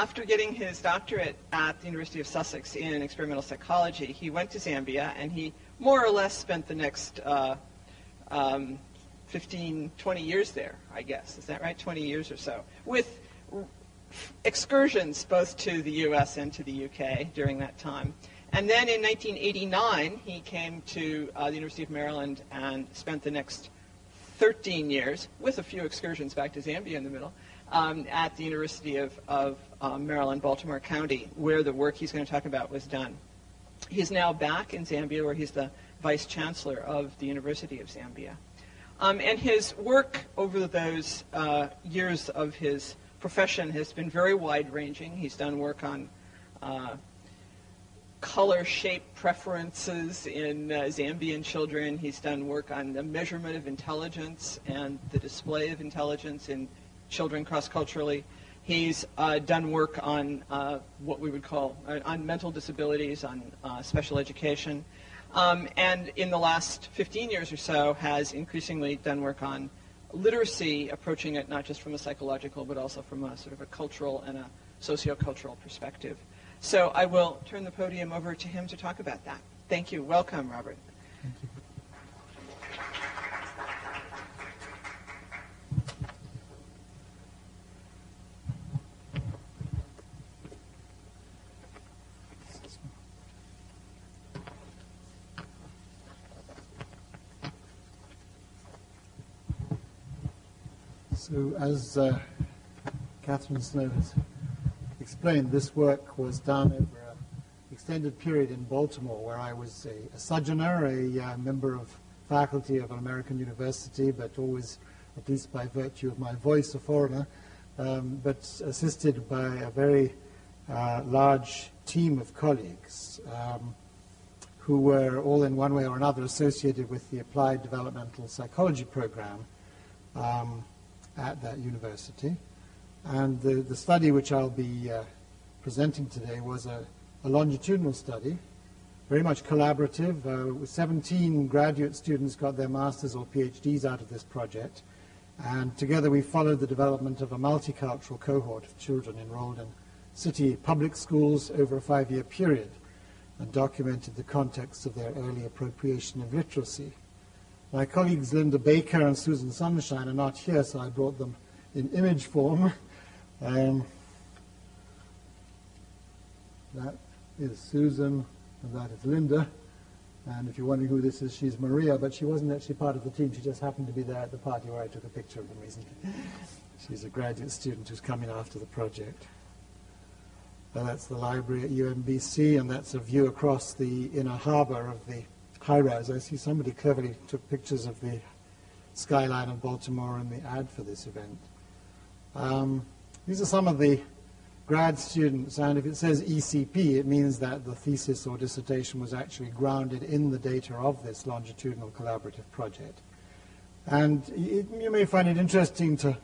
after getting his doctorate at the University of Sussex in experimental psychology, he went to Zambia, and he more or less spent the next 15, 20 years there, I guess. Is that right? 20 years or so, with excursions both to the US and to the UK during that time. And then in 1989, he came to the University of Maryland and spent the next 13 years, with a few excursions back to Zambia in the middle, at the University of Maryland, Baltimore County, where the work he's going to talk about was done. He's now back in Zambia, where he's the vice chancellor of the University of Zambia. And his work over those years of his profession has been very wide-ranging. He's done work on color shape preferences in Zambian children. He's done work on the measurement of intelligence and the display of intelligence in children cross-culturally. He's done work on what we would call on mental disabilities, on special education, and in the last 15 years or so has increasingly done work on literacy, approaching it not just from a psychological but also from a sort of a cultural and a sociocultural perspective. So I will turn the podium over to him to talk about that. Thank you. Welcome, Robert. Thank you. So as Catherine Snow has explained, this work was done over an extended period in Baltimore, where I was a sojourner, a member of faculty of an American university, but always, at least by virtue of my voice, a foreigner, but assisted by a very large team of colleagues who were all in one way or another associated with the applied developmental psychology program at that university. And the study which I'll be presenting today was a longitudinal study, very much collaborative. 17 graduate students got their masters or PhDs out of this project. And together we followed the development of a multicultural cohort of children enrolled in city public schools over a 5-year period and documented the context of their early appropriation of literacy. My colleagues Linda Baker and Susan Sunshine are not here, so I brought them in image form. That is Susan, and that is Linda. And if you're wondering who this is, she's Maria, but she wasn't actually part of the team. She just happened to be there at the party where I took a picture of them recently. She's a graduate student who's coming after the project. That's the library at UMBC, and that's a view across the inner harbor of the high-rise. I see somebody cleverly took pictures of the skyline of Baltimore in the ad for this event. These are some of the grad students, and if it says ECP, it means that the thesis or dissertation was actually grounded in the data of this longitudinal collaborative project. And you may find it interesting to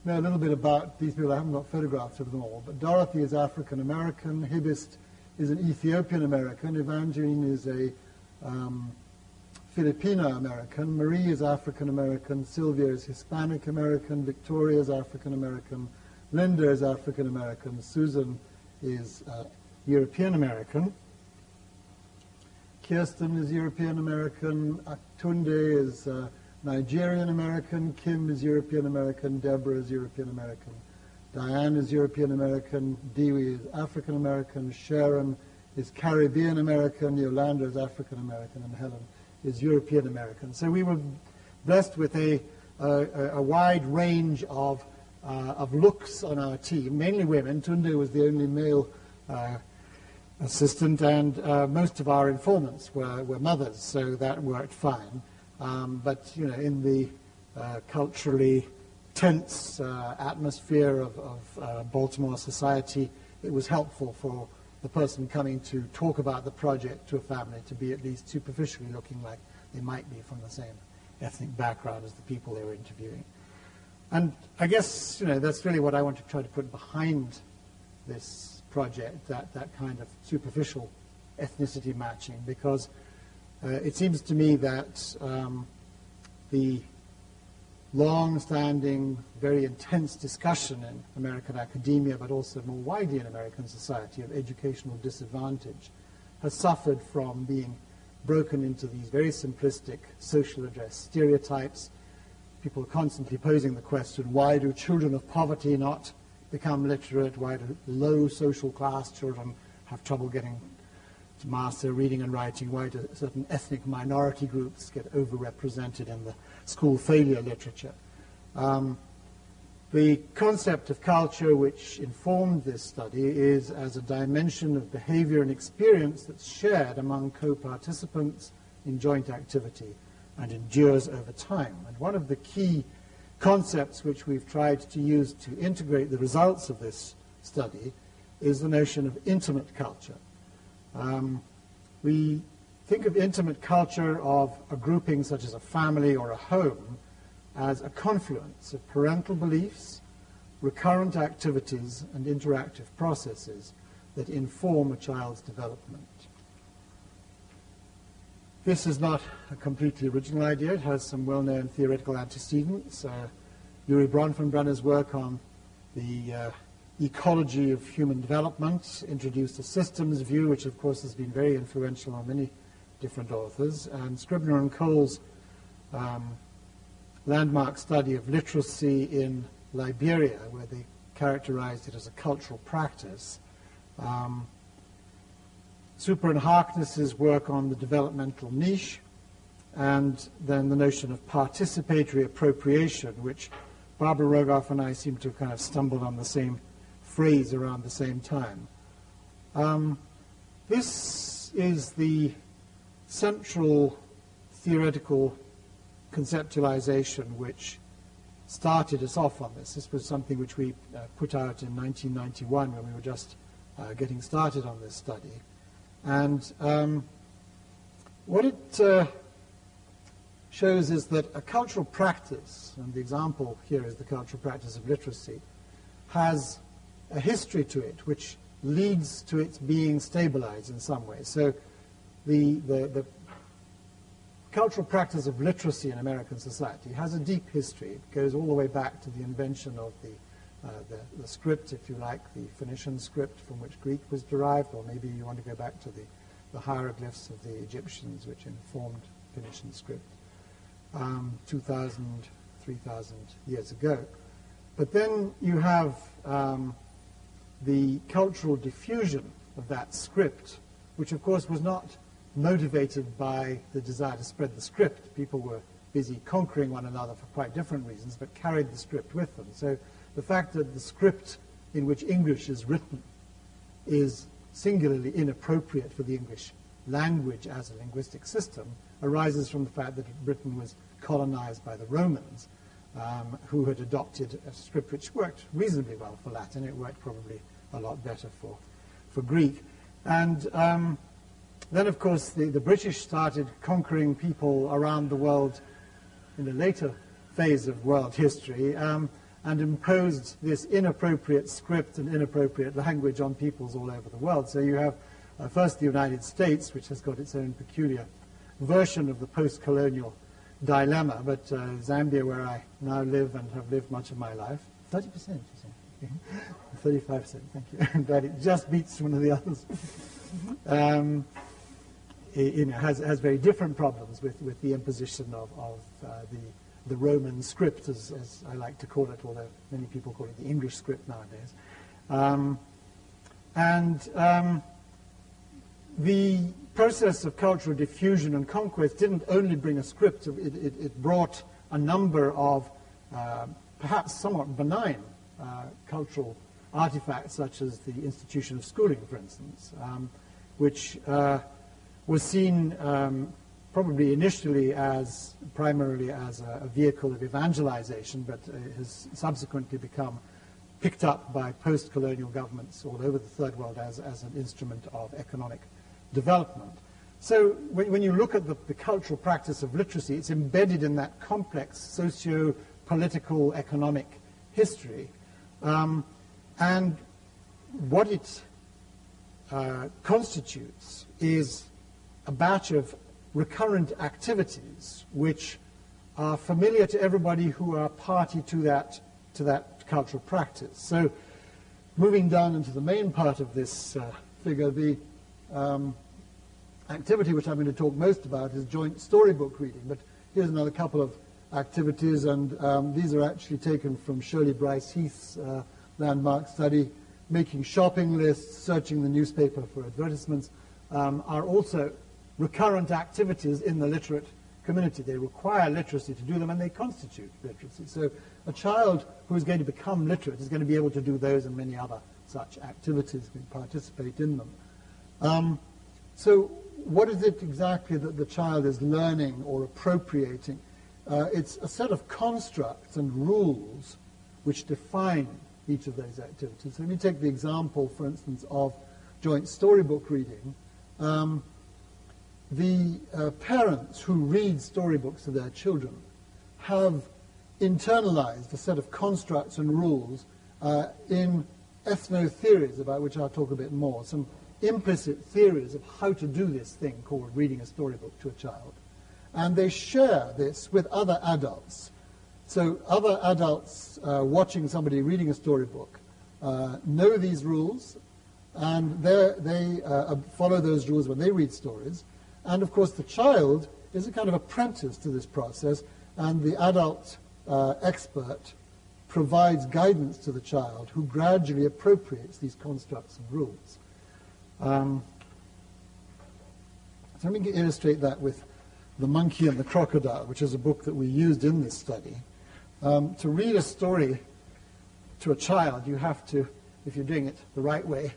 know a little bit about these people. I haven't got photographs of them all, but Dorothy is African-American, Hibist is an Ethiopian-American, Evangeline is a Filipino-American, Marie is African-American, Sylvia is Hispanic-American, Victoria is African-American, Linda is African-American, Susan is European-American, Kirsten is European-American, Atunde is Nigerian-American, Kim is European-American, Deborah is European-American, Diane is European-American, Dewey is African-American, Sharon is Caribbean-American, Yolanda is African-American, and Helen is European-American. So we were blessed with a wide range of looks on our team, mainly women. Tunde was the only male assistant, and most of our informants were mothers, so that worked fine. But you know, in the culturally tense atmosphere of Baltimore society, it was helpful for the person coming to talk about the project to a family to be at least superficially looking like they might be from the same ethnic background as the people they were interviewing. And I guess, you know, that's really what I want to try to put behind this project, that kind of superficial ethnicity matching, because it seems to me that the long-standing, very intense discussion in American academia, but also more widely in American society, of educational disadvantage, has suffered from being broken into these very simplistic social address stereotypes. People are constantly posing the question, why do children of poverty not become literate? Why do low social class children have trouble getting to master reading and writing? Why do certain ethnic minority groups get overrepresented in the school failure literature? The concept of culture which informed this study is as a dimension of behavior and experience that's shared among co-participants in joint activity and endures over time. And one of the key concepts which we've tried to use to integrate the results of this study is the notion of intimate culture. We think of intimate culture of a grouping such as a family or a home as a confluence of parental beliefs, recurrent activities, and interactive processes that inform a child's development. This is not a completely original idea. It has some well-known theoretical antecedents. Yuri Bronfenbrenner's work on the ecology of human development introduced a systems view, which of course has been very influential on many different authors. And Scribner and Cole's landmark study of literacy in Liberia, where they characterized it as a cultural practice. Super and Harkness's work on the developmental niche, and then the notion of participatory appropriation, which Barbara Rogoff and I seem to have kind of stumbled on the same phrase around the same time. This is the central theoretical conceptualization which started us off on this. This was something which we put out in 1991 when we were just getting started on this study. And what it shows is that a cultural practice, and the example here is the cultural practice of literacy, has a history to it which leads to its being stabilized in some way. So the cultural practice of literacy in American society has a deep history. It goes all the way back to the invention of the script, if you like, the Phoenician script from which Greek was derived, or maybe you want to go back to the hieroglyphs of the Egyptians which informed Phoenician script 2,000, 3,000 years ago. But then you have the cultural diffusion of that script, which of course was not motivated by the desire to spread the script. People were busy conquering one another for quite different reasons, but carried the script with them. So the fact that the script in which English is written is singularly inappropriate for the English language as a linguistic system arises from the fact that Britain was colonized by the Romans, who had adopted a script which worked reasonably well for Latin. It worked probably a lot better for Greek. And then, of course, the British started conquering people around the world in a later phase of world history, and imposed this inappropriate script and inappropriate language on peoples all over the world. So you have first the United States, which has got its own peculiar version of the post-colonial dilemma, but Zambia, where I now live and have lived much of my life, 30%, you say? 35%, thank you. I'm glad it just beats one of the others. It has very different problems with the imposition of the Roman script, as I like to call it, although many people call it the English script nowadays. The process of cultural diffusion and conquest didn't only bring a script, it brought a number of perhaps somewhat benign cultural artifacts, such as the institution of schooling, for instance, which was seen probably initially as primarily as a vehicle of evangelization, but has subsequently become picked up by post-colonial governments all over the Third World as an instrument of economic development. So when you look at the cultural practice of literacy, it's embedded in that complex socio-political economic history. And what it constitutes is a batch of recurrent activities which are familiar to everybody who are party to that cultural practice. So moving down into the main part of this figure, the activity which I'm going to talk most about is joint storybook reading. But here's another couple of activities, and these are actually taken from Shirley Bryce Heath's landmark study. Making shopping lists, searching the newspaper for advertisements are also recurrent activities in the literate community. They require literacy to do them, and they constitute literacy. So a child who is going to become literate is going to be able to do those and many other such activities, and participate in them. So what is it exactly that the child is learning or appropriating? It's a set of constructs and rules which define each of those activities. So let me take the example, for instance, of joint storybook reading. The parents who read storybooks to their children have internalized a set of constructs and rules in ethno-theories, about which I'll talk a bit more, some implicit theories of how to do this thing called reading a storybook to a child. And they share this with other adults. So other adults watching somebody reading a storybook know these rules, and they follow those rules when they read stories. And of course the child is a kind of apprentice to this process, and the adult expert provides guidance to the child, who gradually appropriates these constructs and rules. So let me illustrate that with The Monkey and the Crocodile, which is a book that we used in this study. To read a story to a child, you have to, if you're doing it the right way,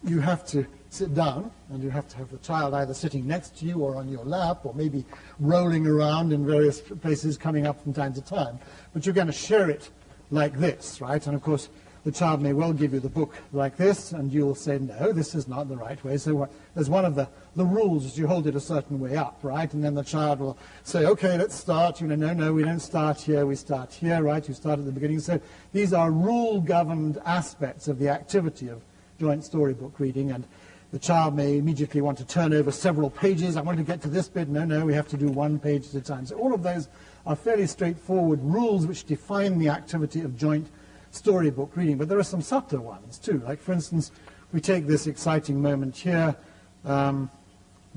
you have to sit down, and you have to have the child either sitting next to you or on your lap, or maybe rolling around in various places, coming up from time to time. But you're going to share it like this, right? And of course, the child may well give you the book like this, and you'll say, no, this is not the right way. So there's one of the rules is you hold it a certain way up, right? And then the child will say, okay, let's start. No, we don't start here, we start here, right? You start at the beginning. So these are rule-governed aspects of the activity of joint storybook reading, and the child may immediately want to turn over several pages. I want to get to this bit. No, we have to do one page at a time. So all of those are fairly straightforward rules which define the activity of joint storybook reading, but there are some subtler ones too. Like, for instance, we take this exciting moment here. No,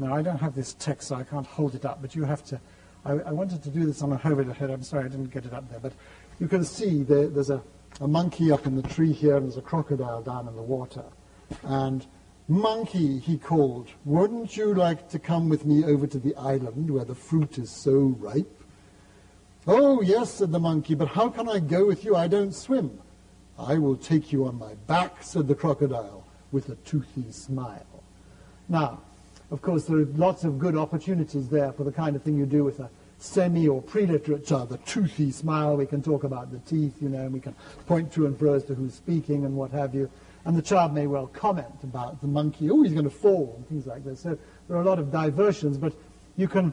I don't have this text, so I can't hold it up, but you have to. I wanted to do this on a overhead. I'm sorry I didn't get it up there, but you can see there's a monkey up in the tree here, and there's a crocodile down in the water. And monkey, he called, wouldn't you like to come with me over to the island where the fruit is so ripe? Oh, yes, said the monkey, but how can I go with you? I don't swim. I will take you on my back, said the crocodile, with a toothy smile. Now, of course, there are lots of good opportunities there for the kind of thing you do with a semi or pre-literate child. The toothy smile, we can talk about the teeth, and we can point to and fro as to who's speaking and what have you. And the child may well comment about the monkey, oh, he's going to fall, and things like this. So there are a lot of diversions, but you can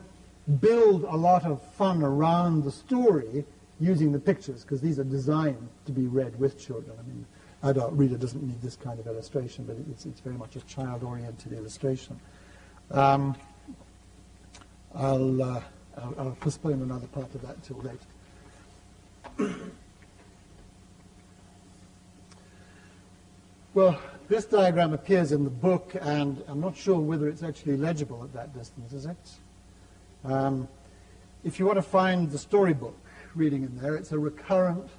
build a lot of fun around the story using the pictures, because these are designed to be read with children. I mean, adult reader doesn't need this kind of illustration, but it's very much a child-oriented illustration. I'll postpone another part of that till later. Well, this diagram appears in the book, and I'm not sure whether it's actually legible at that distance, is it? If you want to find the storybook reading in there, it's a recurrent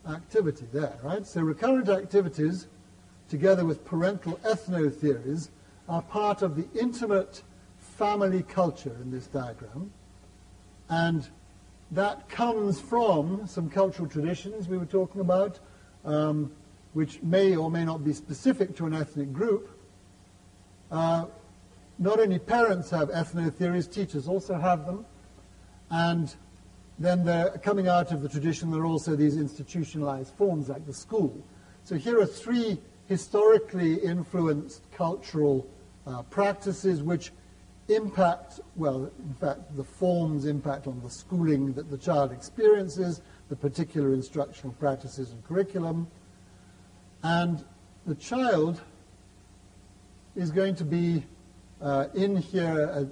activity there, right? So recurrent activities, together with parental ethno-theories, are part of the intimate family culture in this diagram. And that comes from some cultural traditions we were talking about, which may or may not be specific to an ethnic group. Not only parents have ethno-theories, teachers also have them. And then they're coming out of the tradition, there are also these institutionalized forms like the school. So here are three historically influenced cultural practices which impact, well, in fact, the forms impact on the schooling that the child experiences, the particular instructional practices and curriculum. And the child is going to be in here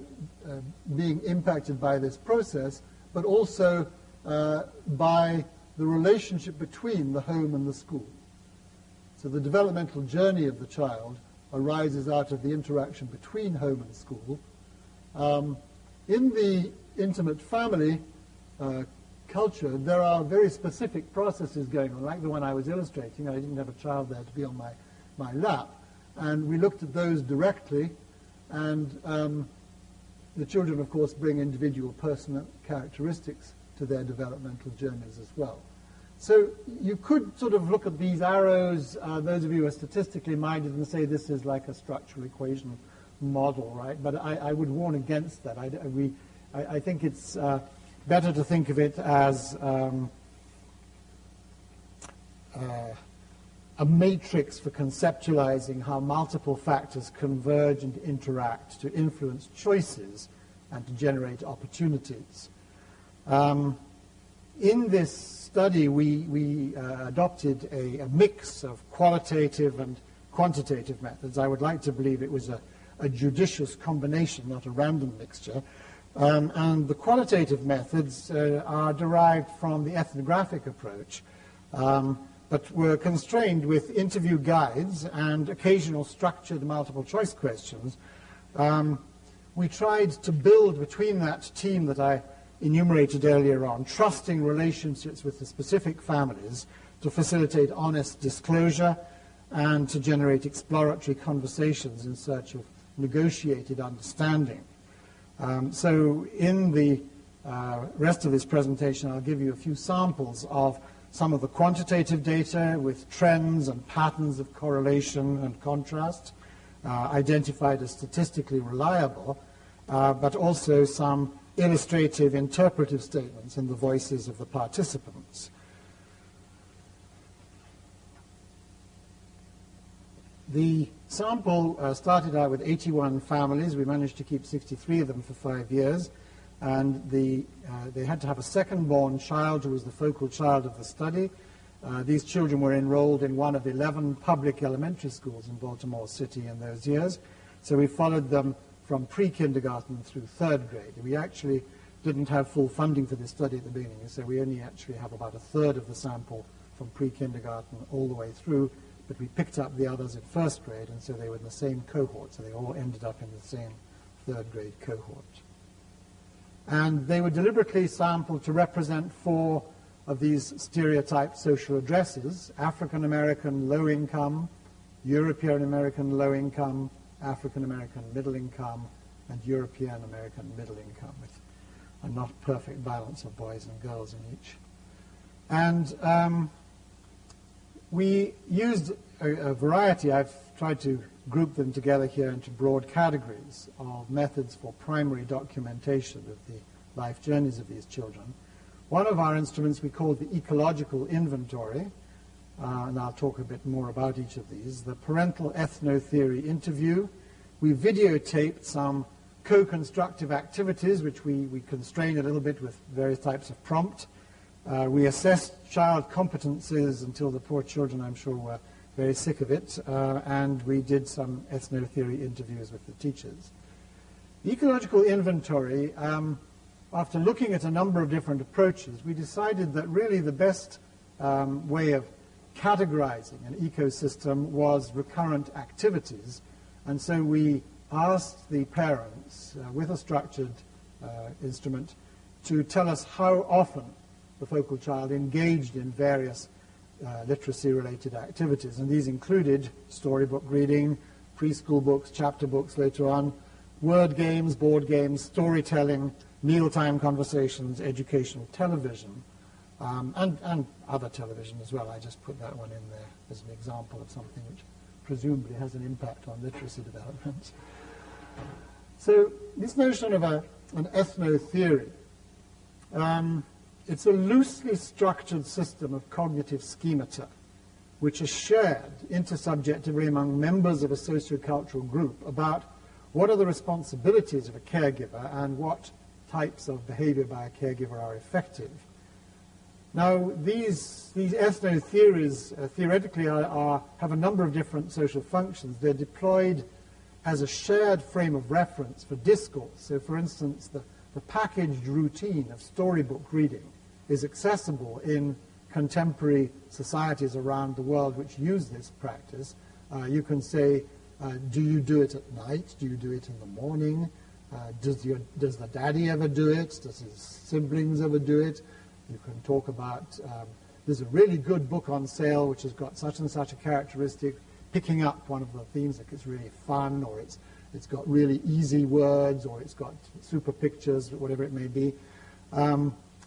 being impacted by this process, but also by the relationship between the home and the school. So the developmental journey of the child arises out of the interaction between home and school. In the intimate family culture, there are very specific processes going on, like the one I was illustrating. I didn't have a child there to be on my lap. And we looked at those directly, and the children, of course, bring individual personal characteristics to their developmental journeys as well. So you could sort of look at these arrows, those of you who are statistically minded, and say this is like a structural equation model, right? But I would warn against that. I think it's better to think of it as a matrix for conceptualizing how multiple factors converge and interact to influence choices and to generate opportunities. In this study, we adopted a mix of qualitative and quantitative methods. I would like to believe it was a judicious combination, not a random mixture. And the qualitative methods are derived from the ethnographic approach, but were constrained with interview guides and occasional structured multiple choice questions. We tried to build between that team that I enumerated earlier on, trusting relationships with the specific families to facilitate honest disclosure and to generate exploratory conversations in search of negotiated understanding. So in the rest of this presentation, I'll give you a few samples of some of the quantitative data with trends and patterns of correlation and contrast, identified as statistically reliable, but also some illustrative interpretive statements in the voices of the participants. The sample started out with 81 families. We managed to keep 63 of them for 5 years. And they had to have a second-born child who was the focal child of the study. These children were enrolled in one of 11 public elementary schools in Baltimore City in those years. So we followed them from pre-kindergarten through third grade. We actually didn't have full funding for this study at the beginning, so we only actually have about a third of the sample from pre-kindergarten all the way through, but we picked up the others in first grade, and so they were in the same cohort, so they all ended up in the same third grade cohort. And they were deliberately sampled to represent 4 of these stereotyped social addresses: African American low income, European American low income, African American middle income, and European American middle income, with a not perfect balance of boys and girls in each. And we used a variety. I've tried to group them together here into broad categories of methods for primary documentation of the life journeys of these children. One of our instruments we called the ecological inventory, and I'll talk a bit more about each of these. The parental ethnotheory interview. We videotaped some co-constructive activities, which we constrained a little bit with various types of prompt. We assessed child competencies until the poor children, I'm sure, were very sick of it, and we did some ethnotheory interviews with the teachers. The ecological inventory, after looking at a number of different approaches, we decided that really the best way of categorizing an ecosystem was recurrent activities, and so we asked the parents with a structured instrument to tell us how often the focal child engaged in various literacy-related activities, and these included storybook reading, preschool books, chapter books later on, word games, board games, storytelling, mealtime conversations, educational television, and other television as well. I just put that one in there as an example of something which presumably has an impact on literacy development. So this notion of an ethnotheory, it's a loosely structured system of cognitive schemata which is shared intersubjectively among members of a sociocultural group about what are the responsibilities of a caregiver and what types of behavior by a caregiver are effective. Now, these ethnotheories theoretically have a number of different social functions. They're deployed has a shared frame of reference for discourse. So, for instance, the packaged routine of storybook reading is accessible in contemporary societies around the world which use this practice. You can say, do you do it at night? Do you do it in the morning? Does the daddy ever do it? Does his siblings ever do it? You can talk about, there's a really good book on sale which has got such and such a characteristic, picking up one of the themes, like it's really fun, or it's got really easy words, or it's got super pictures, whatever it may be.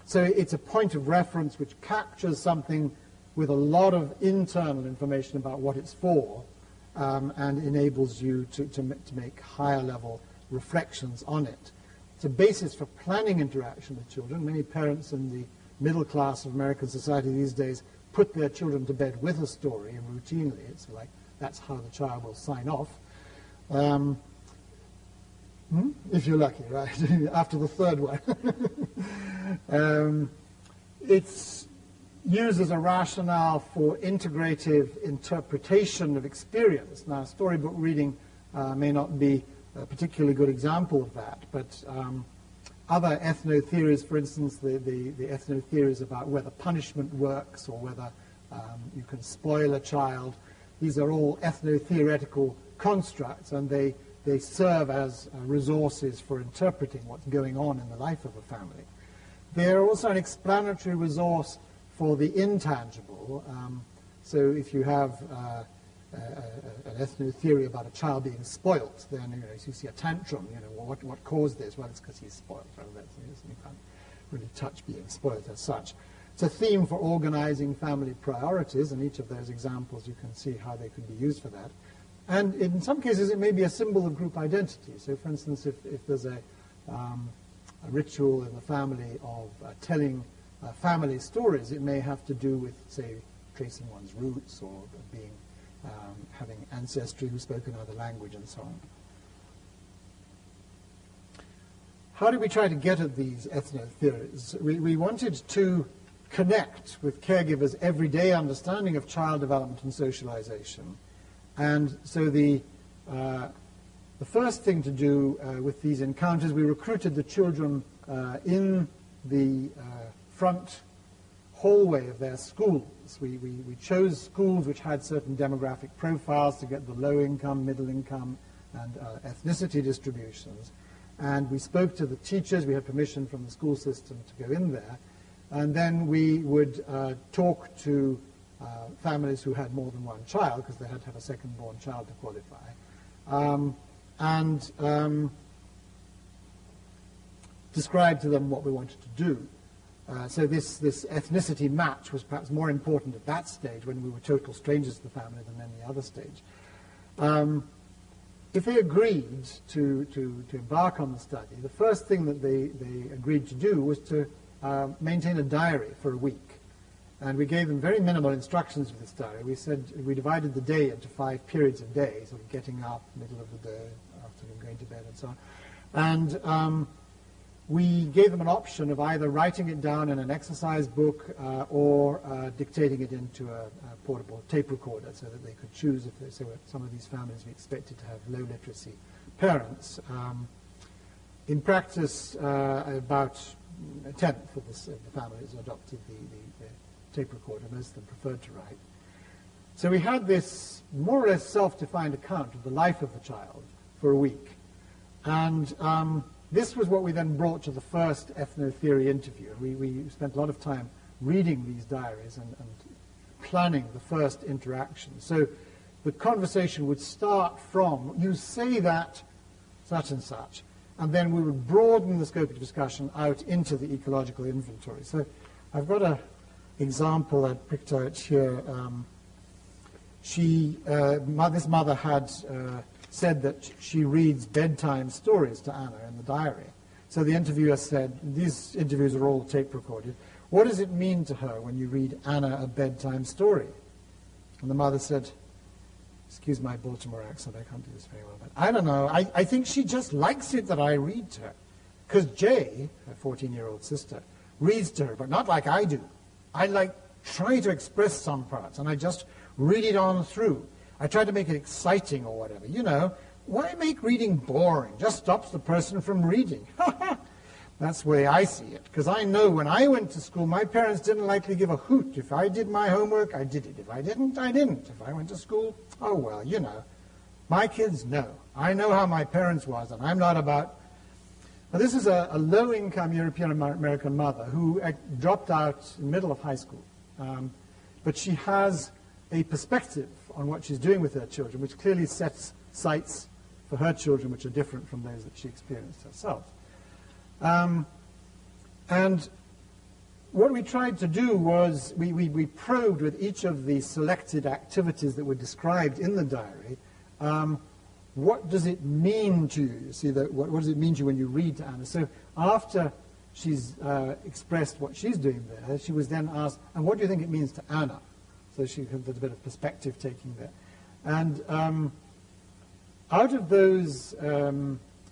So it's a point of reference which captures something with a lot of internal information about what it's for, and enables you to make higher level reflections on it. It's a basis for planning interaction with children. Many parents in the middle class of American society these days put their children to bed with a story, and routinely it's like that's how the child will sign off. If you're lucky, right? After the third one. It's used as a rationale for integrative interpretation of experience. Now, storybook reading may not be a particularly good example of that, but other ethno-theories, for instance, the ethno-theories about whether punishment works or whether you can spoil a child, these are all ethno-theoretical constructs, and they serve as resources for interpreting what's going on in the life of a family. They're also an explanatory resource for the intangible. So if you have an ethno-theory about a child being spoilt, then if you see a tantrum, what caused this? Well, it's because he's spoilt. Well, you can't really touch being spoilt as such. It's a theme for organizing family priorities, and each of those examples you can see how they could be used for that. And in some cases, it may be a symbol of group identity. So, for instance, if there's a ritual in the family of telling family stories, it may have to do with, say, tracing one's roots, or being having ancestry who spoke another language, and so on. How did we try to get at these ethno-theories? We wanted to connect with caregivers' everyday understanding of child development and socialization. And so the first thing to do with these encounters, we recruited the children in the front hallway of their schools. We chose schools which had certain demographic profiles to get the low income, middle income, and ethnicity distributions. And we spoke to the teachers. We had permission from the school system to go in there. And then we would talk to families who had more than one child, because they had to have a second-born child to qualify, and describe to them what we wanted to do. So this ethnicity match was perhaps more important at that stage, when we were total strangers to the family, than any other stage. If they agreed to embark on the study, the first thing that they agreed to do was to maintain a diary for a week. And we gave them very minimal instructions for this diary. We said we divided the day into 5 periods of day, sort of getting up, middle of the day, afternoon, going to bed, and so on. And we gave them an option of either writing it down in an exercise book or dictating it into a portable tape recorder, so that they could choose if they were some of these families we expected to have low literacy parents. In practice, about a tenth of the families adopted the tape recorder. Most of them preferred to write. So we had this more or less self-defined account of the life of the child for a week. And this was what we then brought to the first ethno-theory interview. We spent a lot of time reading these diaries and planning the first interaction. So the conversation would start from, you say that such and such, and then we would broaden the scope of discussion out into the ecological inventory. So I've got an example I picked out here. This mother had said that she reads bedtime stories to Anna in the diary. So the interviewer said, these interviews are all tape recorded, what does it mean to her when you read Anna a bedtime story? And the mother said, excuse my Baltimore accent, I can't do this very well, but I don't know, I think she just likes it that I read to her. Because Jay, her 14-year-old sister, reads to her, but not like I do. I try to express some parts, and I just read it on through. I try to make it exciting or whatever, why make reading boring? Just stops the person from reading. That's the way I see it, because I know when I went to school, my parents didn't likely give a hoot. If I did my homework, I did it. If I didn't, I didn't. If I went to school, oh, well, you know. My kids know. I know how my parents was, and I'm not about... Now, this is a low-income European-American mother who dropped out in the middle of high school. But she has a perspective on what she's doing with her children, which clearly sets sights for her children, which are different from those that she experienced herself. And what we tried to do was we probed with each of the selected activities that were described in the diary, what does it mean to you? You see, what does it mean to you when you read to Anna? So after she's expressed what she's doing there, she was then asked, and what do you think it means to Anna? So she had a bit of perspective taking there. And out of those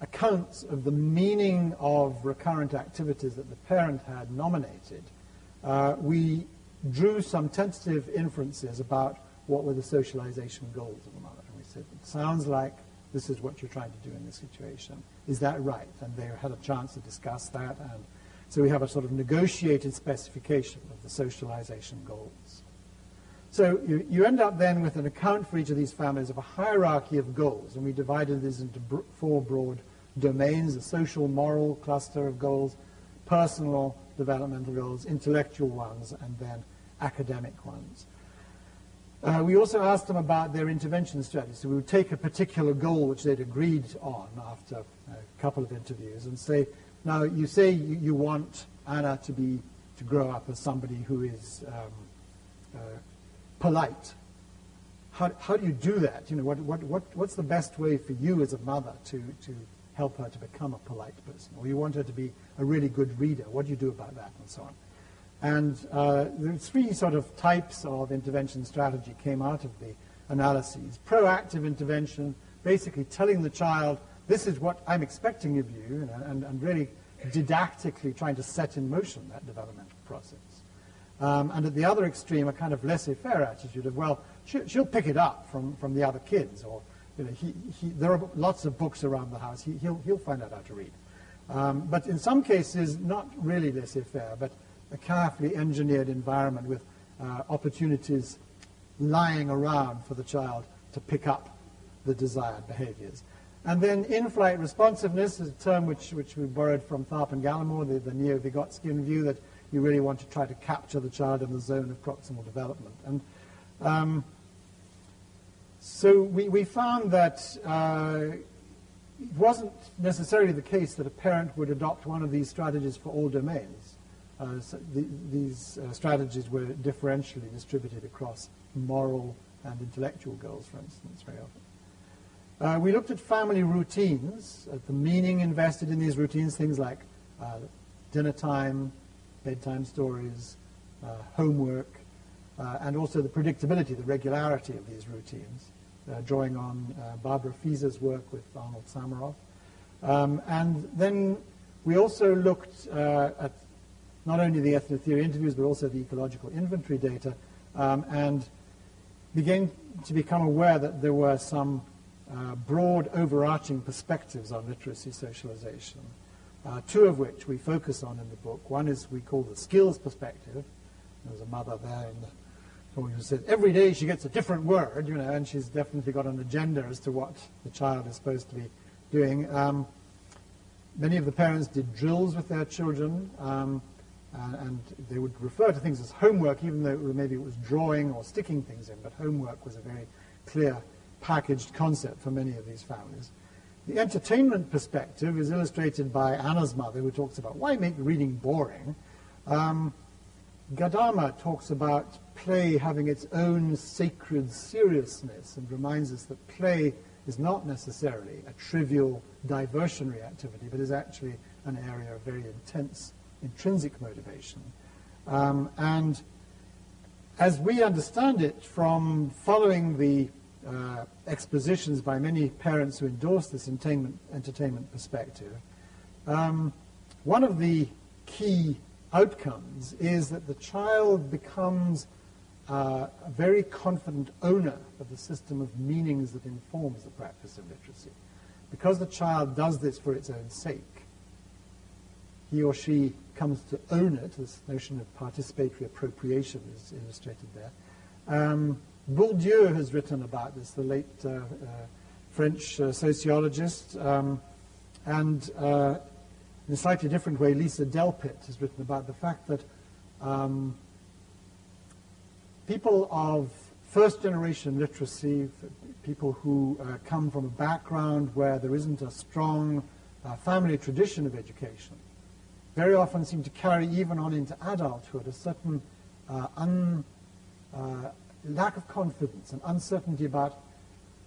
accounts of the meaning of recurrent activities that the parent had nominated, we drew some tentative inferences about what were the socialization goals of the mother. And we said, it sounds like this is what you're trying to do in this situation. Is that right? And they had a chance to discuss that. And so we have a sort of negotiated specification of the socialization goals. So you end up then with an account for each of these families of a hierarchy of goals. And we divided these into four broad domains: a social, moral cluster of goals, personal developmental goals, intellectual ones, and then academic ones. We also asked them about their intervention strategy. So we would take a particular goal which they'd agreed on after a couple of interviews and say, now you say you want Anna to grow up as somebody who is polite. How do you do that? You know, what's the best way for you as a mother to help her to become a polite person? Or you want her to be a really good reader. What do you do about that? And so on. And the three sort of types of intervention strategy came out of the analyses. Proactive intervention, basically telling the child, this is what I'm expecting of you, and really didactically trying to set in motion that developmental process. And at the other extreme, a kind of laissez-faire attitude of, well, she'll pick it up from the other kids, or you know, there are lots of books around the house. He'll find out how to read. But in some cases, not really laissez-faire, but a carefully engineered environment with opportunities lying around for the child to pick up the desired behaviors. And then in-flight responsiveness is a term which we borrowed from Tharp and Gallimore, the neo-Vygotskian view that you really want to try to capture the child in the zone of proximal development. And so we found that it wasn't necessarily the case that a parent would adopt one of these strategies for all domains. So these strategies were differentially distributed across moral and intellectual goals, for instance, very often. We looked at family routines, at the meaning invested in these routines, things like dinner time, bedtime stories, homework, and also the predictability, the regularity of these routines, drawing on Barbara Fieser's work with Arnold Samaroff. And then we also looked at not only the ethnotheory interviews, but also the ecological inventory data, and began to become aware that there were some broad overarching perspectives on literacy socialization, two of which we focus on in the book. One is we call the skills perspective. There's a mother there who said every day she gets a different word, you know, and she's definitely got an agenda as to what the child is supposed to be doing. Many of the parents did drills with their children, and they would refer to things as homework, even though maybe it was drawing or sticking things in, but homework was a very clear packaged concept for many of these families. The entertainment perspective is illustrated by Anna's mother, who talks about why make reading boring. Gadama talks about play having its own sacred seriousness and reminds us that play is not necessarily a trivial diversionary activity, but is actually an area of very intense intrinsic motivation. And as we understand it from following the expositions by many parents who endorse this entertainment perspective, one of the key outcomes is that the child becomes a very confident owner of the system of meanings that informs the practice of literacy. Because the child does this for its own sake, he or she comes to own it. This notion of participatory appropriation is illustrated there. Bourdieu has written about this, the late French sociologist, and in a slightly different way, Lisa Delpit has written about the fact that people of first-generation literacy, people who come from a background where there isn't a strong family tradition of education, very often seem to carry even on into adulthood a certain lack of confidence and uncertainty about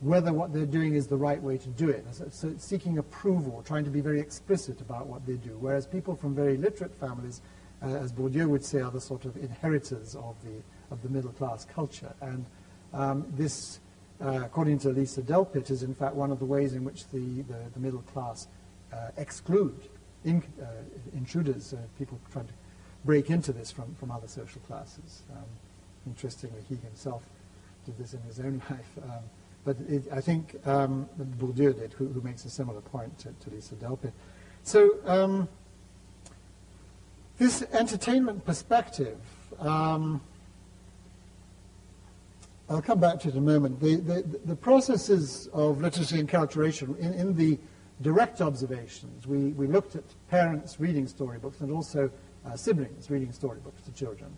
whether what they're doing is the right way to do it. So it's seeking approval, trying to be very explicit about what they do. Whereas people from very literate families, as Bourdieu would say, are the sort of inheritors of the middle-class culture. And this, according to Lisa Delpit, is in fact one of the ways in which the middle class exclude intruders, people trying to break into this from other social classes. Interestingly, he himself did this in his own life. But I think Bourdieu did, who makes a similar point to Lisa Delpit. So this entertainment perspective, I'll come back to it in a moment. The processes of literacy and culturation, in the direct observations, we looked at parents reading storybooks and also siblings reading storybooks to children.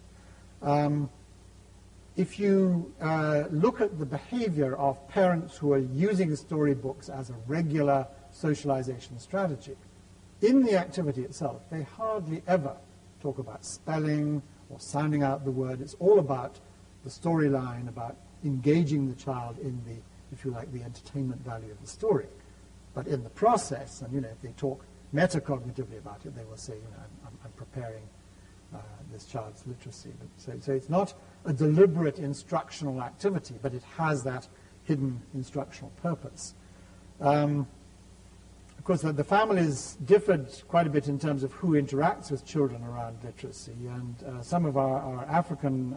If you look at the behavior of parents who are using storybooks as a regular socialization strategy, in the activity itself, they hardly ever talk about spelling or sounding out the word. It's all about the storyline, about engaging the child in the, if you like, the entertainment value of the story. But in the process, and if they talk metacognitively about it, they will say, I'm preparing this child's literacy. But so it's not a deliberate instructional activity, but it has that hidden instructional purpose. Of course, the families differed quite a bit in terms of who interacts with children around literacy, and some of our African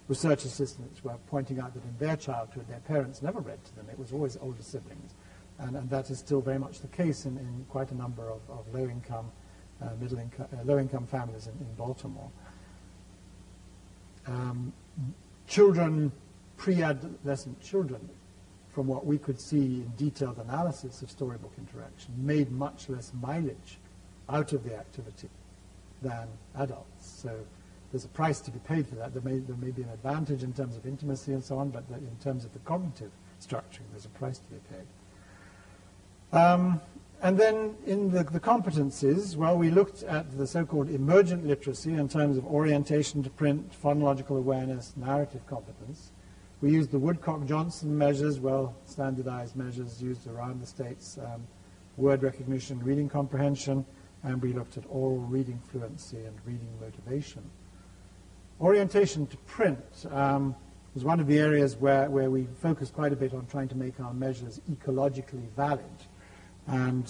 research assistants were pointing out that in their childhood, their parents never read to them. It was always older siblings, and that is still very much the case in quite a number of low-income, low-income families in Baltimore. Children, pre-adolescent children, from what we could see in detailed analysis of storybook interaction, made much less mileage out of the activity than adults. So there's a price to be paid for that. There may be an advantage in terms of intimacy and so on, but in terms of the cognitive structuring, there's a price to be paid. And then in the competencies, well, we looked at the so-called emergent literacy in terms of orientation to print, phonological awareness, narrative competence. We used the Woodcock-Johnson measures, well-standardized measures used around the States, word recognition, reading comprehension, and we looked at oral reading fluency and reading motivation. Orientation to print was one of the areas where we focused quite a bit on trying to make our measures ecologically valid. And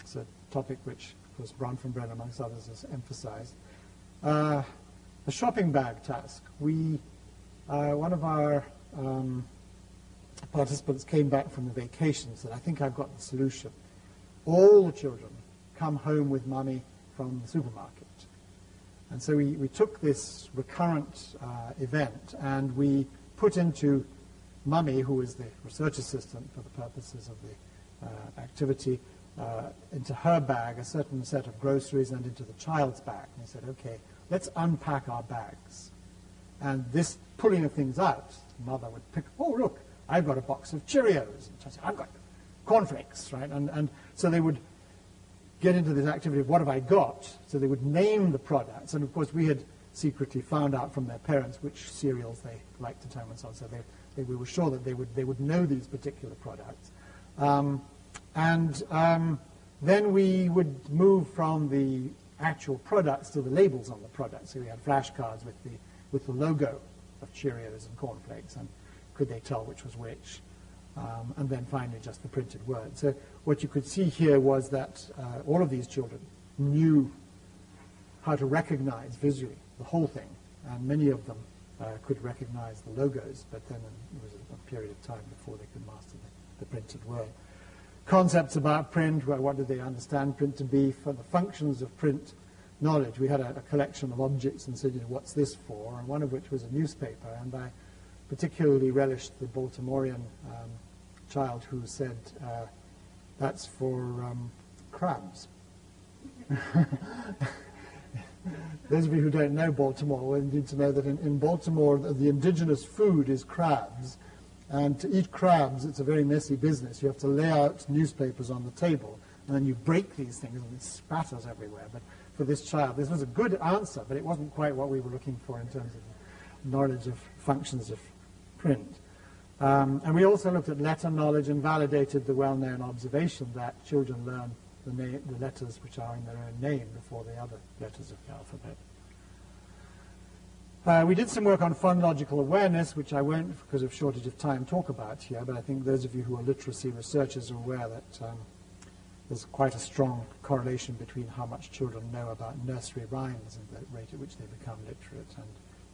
it's a topic which, of course, Bronfenbrenner, amongst others, has emphasized. The shopping bag task. One of our participants came back from the vacation and said, I think I've got the solution. All the children come home with mummy from the supermarket. And so we took this recurrent event and we put into mummy, who is the research assistant for the purposes of the activity, into her bag a certain set of groceries and into the child's bag. And he said, okay, let's unpack our bags. And this pulling of things out, the mother would pick, oh, look, I've got a box of Cheerios. And she said, I've got cornflakes, right? And so they would get into this activity of what have I got? So they would name the products. And, of course, we had secretly found out from their parents which cereals they liked to term and so on. So we were sure that they would know these particular products. Then we would move from the actual products to the labels on the products. So we had flashcards with the logo of Cheerios and cornflakes, and could they tell which was which? And then finally just the printed word. So what you could see here was that all of these children knew how to recognize visually the whole thing, and many of them could recognize the logos, but then it was a period of time before they could master the printed word. Concepts about print, well, what did they understand print to be? For the functions of print knowledge, we had a collection of objects and said, what's this for? And one of which was a newspaper, and I particularly relished the Baltimorean child who said, that's for crabs. Those of you who don't know Baltimore will need to know that in Baltimore the indigenous food is crabs, and to eat crabs it's a very messy business. You have to lay out newspapers on the table, and then you break these things and it spatters everywhere. But for this child, this was a good answer, but it wasn't quite what we were looking for in terms of knowledge of functions of print. And we also looked at letter knowledge and validated the well-known observation that children learn the letters which are in their own name before the other letters of the alphabet. We did some work on phonological awareness, which I won't, because of shortage of time, talk about here, but I think those of you who are literacy researchers are aware that there's quite a strong correlation between how much children know about nursery rhymes and the rate at which they become literate, and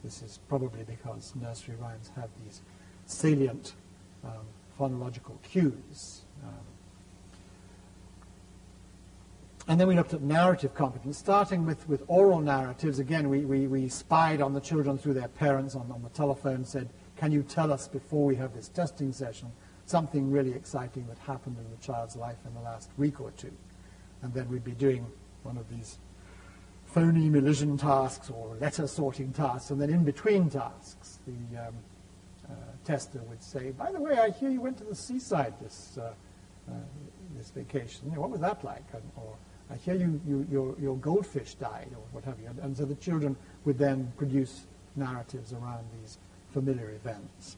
this is probably because nursery rhymes have these salient phonological cues. And then we looked at narrative competence, starting with oral narratives. Again, we spied on the children through their parents on the telephone, said, can you tell us before we have this testing session something really exciting that happened in the child's life in the last week or two? And then we'd be doing one of these phoneme elision tasks or letter sorting tasks, and then in between tasks, the tester would say, by the way, I hear you went to the seaside this vacation. What was that like? Or I hear your goldfish died, or what have you. And so the children would then produce narratives around these familiar events.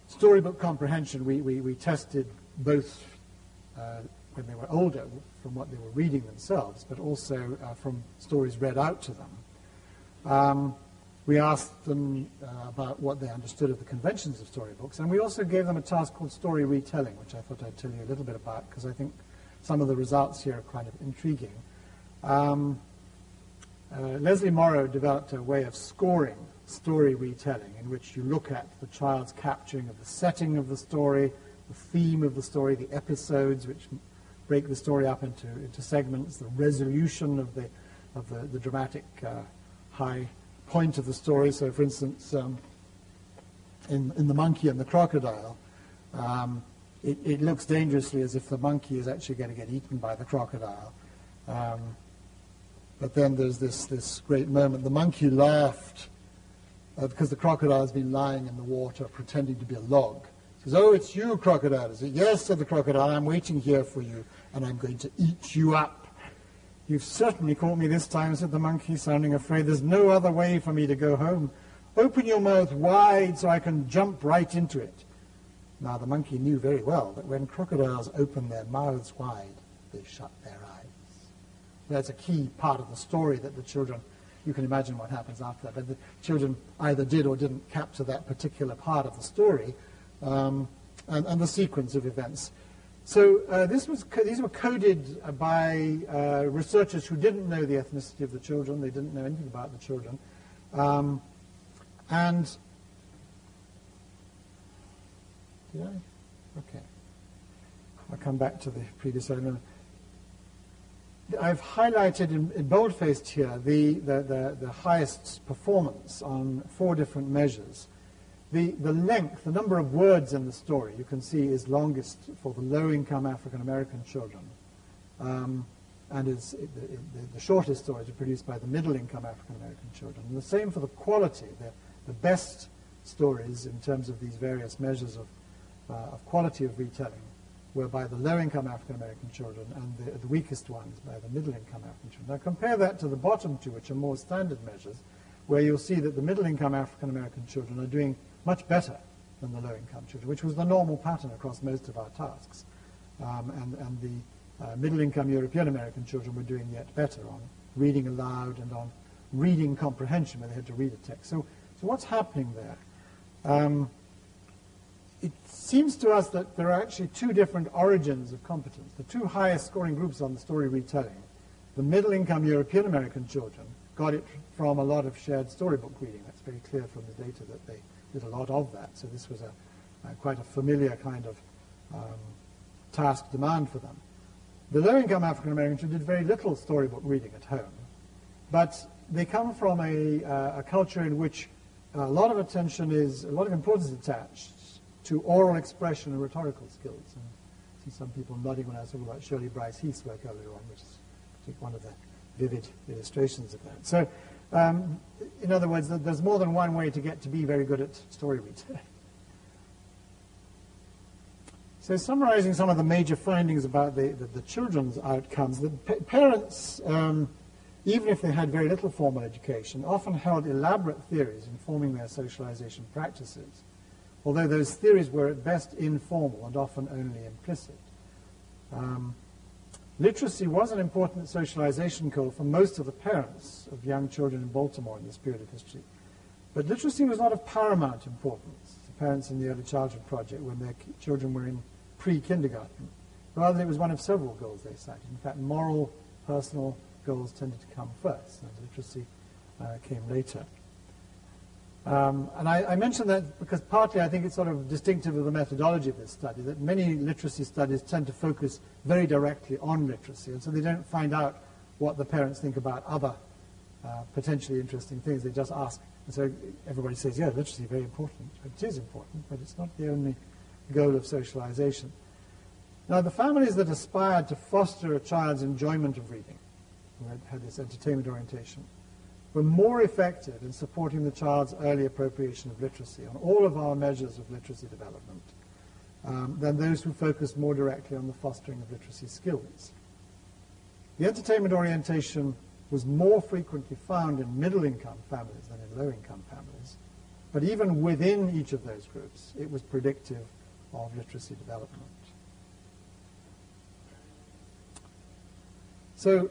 Storybook comprehension, we tested both when they were older from what they were reading themselves, but also from stories read out to them. We asked them about what they understood of the conventions of storybooks, and we also gave them a task called story retelling, which I thought I'd tell you a little bit about, because I think some of the results here are kind of intriguing. Leslie Morrow developed a way of scoring story retelling, in which you look at the child's capturing of the setting of the story, the theme of the story, the episodes which break the story up into segments, the resolution of the dramatic high point of the story. So, for instance, in The Monkey and the Crocodile, it looks dangerously as if the monkey is actually going to get eaten by the crocodile. But then there's this great moment. The monkey laughed because the crocodile has been lying in the water pretending to be a log. He says, "Oh, it's you, crocodile." He says, "Yes," said the crocodile, "I'm waiting here for you, and I'm going to eat you up." "You've certainly caught me this time," said the monkey, sounding afraid. "There's no other way for me to go home. Open your mouth wide so I can jump right into it." Now, the monkey knew very well that when crocodiles open their mouths wide, they shut their eyes. That's a key part of the story that the children, you can imagine what happens after that, but the children either did or didn't capture that particular part of the story and the sequence of events. So these were coded by researchers who didn't know the ethnicity of the children. They didn't know anything about the children. And did I? Okay. I'll come back to the previous element. I've highlighted in bold-faced here the highest performance on 4 different measures. The length, the number of words in the story, you can see is longest for the low-income African-American children. And the shortest stories are produced by the middle-income African-American children. And the same for the quality. The best stories in terms of these various measures of quality of retelling were by the low-income African-American children, and the weakest ones by the middle-income African children. Now compare that to the bottom 2, which are more standard measures, where you'll see that the middle-income African-American children are doing much better than the low-income children, which was the normal pattern across most of our tasks. And the middle-income European-American children were doing yet better on reading aloud and on reading comprehension, where they had to read a text. So what's happening there? It seems to us that there are actually 2 different origins of competence. The 2 highest scoring groups on the story retelling, the middle-income European-American children, got it from a lot of shared storybook reading. That's very clear from the data that they did a lot of that. So this was quite a familiar kind of task demand for them. The low-income African Americans who did very little storybook reading at home, but they come from a culture in which a lot of importance attached to oral expression and rhetorical skills. And I see some people nodding when I was talking about Shirley Bryce Heath's work earlier on, which is I think one of the vivid illustrations of that. So, in other words, there's more than one way to get to be very good at story retelling. So summarizing some of the major findings about the children's outcomes, the parents, even if they had very little formal education, often held elaborate theories informing their socialization practices, although those theories were at best informal and often only implicit. Literacy was an important socialization goal for most of the parents of young children in Baltimore in this period of history. But literacy was not of paramount importance to parents in the Early Childhood Project when their children were in pre-kindergarten. Rather, it was one of several goals they cited. In fact, moral, personal goals tended to come first, and literacy came later. And I mention that because partly I think it's sort of distinctive of the methodology of this study, that many literacy studies tend to focus very directly on literacy, and so they don't find out what the parents think about other potentially interesting things. They just ask. And so everybody says, yeah, literacy is very important. It is important, but it's not the only goal of socialization. Now, the families that aspired to foster a child's enjoyment of reading, who had this entertainment orientation, were more effective in supporting the child's early appropriation of literacy on all of our measures of literacy development than those who focused more directly on the fostering of literacy skills. The entertainment orientation was more frequently found in middle-income families than in low-income families, but even within each of those groups, it was predictive of literacy development. So,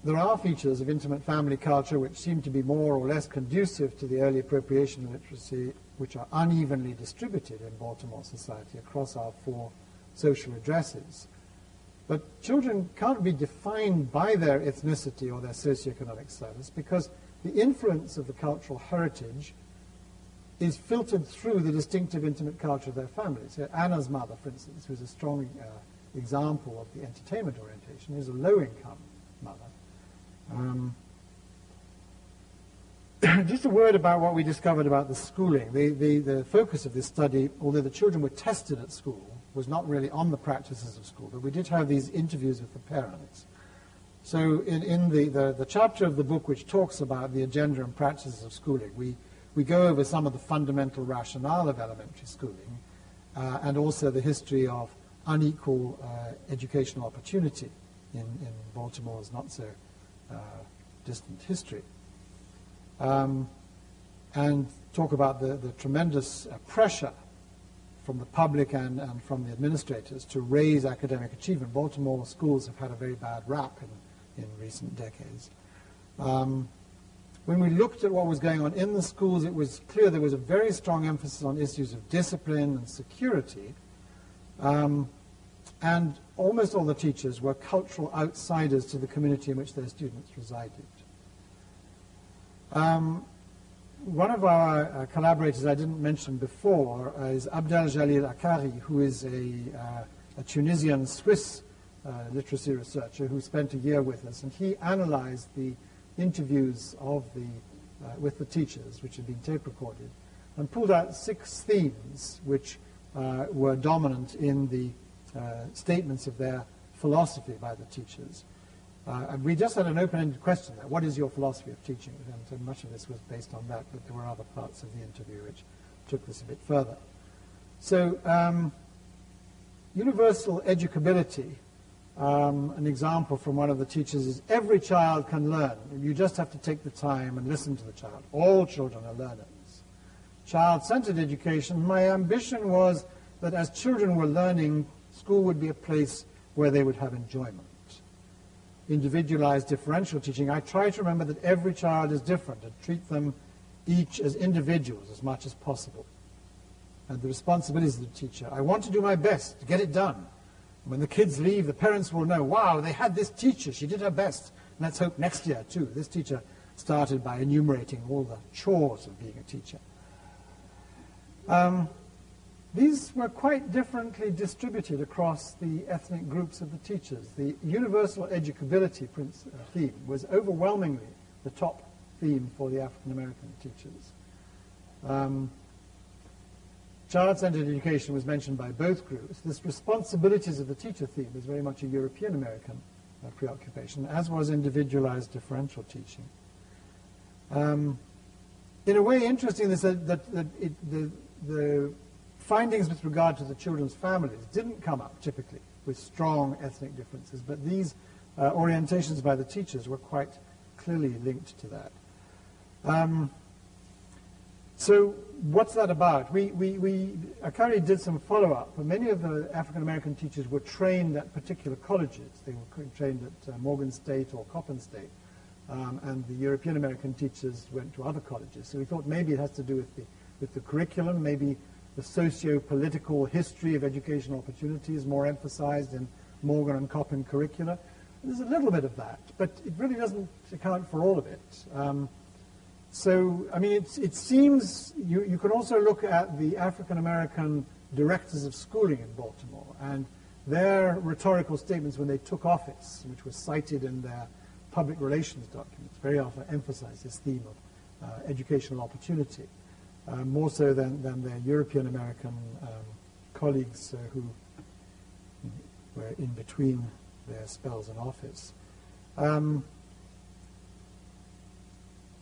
there are features of intimate family culture which seem to be more or less conducive to the early appropriation of literacy, which are unevenly distributed in Baltimore society across our 4 social addresses. But children can't be defined by their ethnicity or their socioeconomic status because the influence of the cultural heritage is filtered through the distinctive intimate culture of their families. So Anna's mother, for instance, who's a strong example of the entertainment orientation, is a low-income mother. Just a word about what we discovered about the schooling. The focus of this study, although the children were tested at school, was not really on the practices of school, but we did have these interviews with the parents. So in the chapter of the book which talks about the agenda and practices of schooling, we go over some of the fundamental rationale of elementary schooling and also the history of unequal educational opportunity in Baltimore's not so distant history, and talk about the tremendous pressure from the public and from the administrators to raise academic achievement. Baltimore schools have had a very bad rap in recent decades. When we looked at what was going on in the schools, it was clear there was a very strong emphasis on issues of discipline and security, and almost all the teachers were cultural outsiders to the community in which their students resided. One of our collaborators I didn't mention before is Abdel Jalil Akari, who is a Tunisian-Swiss literacy researcher who spent a year with us, and he analyzed the interviews with the teachers, which had been tape recorded, and pulled out 6 themes which were dominant in the statements of their philosophy by the teachers. And we just had an open-ended question there. What is your philosophy of teaching? And so much of this was based on that, but there were other parts of the interview which took this a bit further. So, universal educability, an example from one of the teachers is every child can learn. You just have to take the time and listen to the child. All children are learners. Child-centered education, my ambition was that as children were learning, school would be a place where they would have enjoyment. Individualized differential teaching, I try to remember that every child is different and treat them each as individuals as much as possible. And the responsibilities of the teacher, I want to do my best to get it done. When the kids leave, the parents will know, wow, they had this teacher, she did her best. And let's hope next year, too, this teacher started by enumerating all the chores of being a teacher. These were quite differently distributed across the ethnic groups of the teachers. The universal educability theme was overwhelmingly the top theme for the African American teachers. Child-centered education was mentioned by both groups. This responsibilities of the teacher theme was very much a European American preoccupation, as was individualized differential teaching. In a way, interesting is that the findings with regard to the children's families didn't come up typically with strong ethnic differences, but these orientations by the teachers were quite clearly linked to that. So what's that about? Akari did some follow-up. Many of the African-American teachers were trained at particular colleges. They were trained at Morgan State or Coppin State. And the European-American teachers went to other colleges. So we thought maybe it has to do with the curriculum, maybe the socio-political history of educational opportunities more emphasized in Morgan and Coppin curricula. There's a little bit of that, but it really doesn't account for all of it. So, I mean, it seems you can also look at the African-American directors of schooling in Baltimore and their rhetorical statements when they took office, which were cited in their public relations documents, very often emphasize this theme of educational opportunity, more so than their European-American colleagues who were in between their spells in office.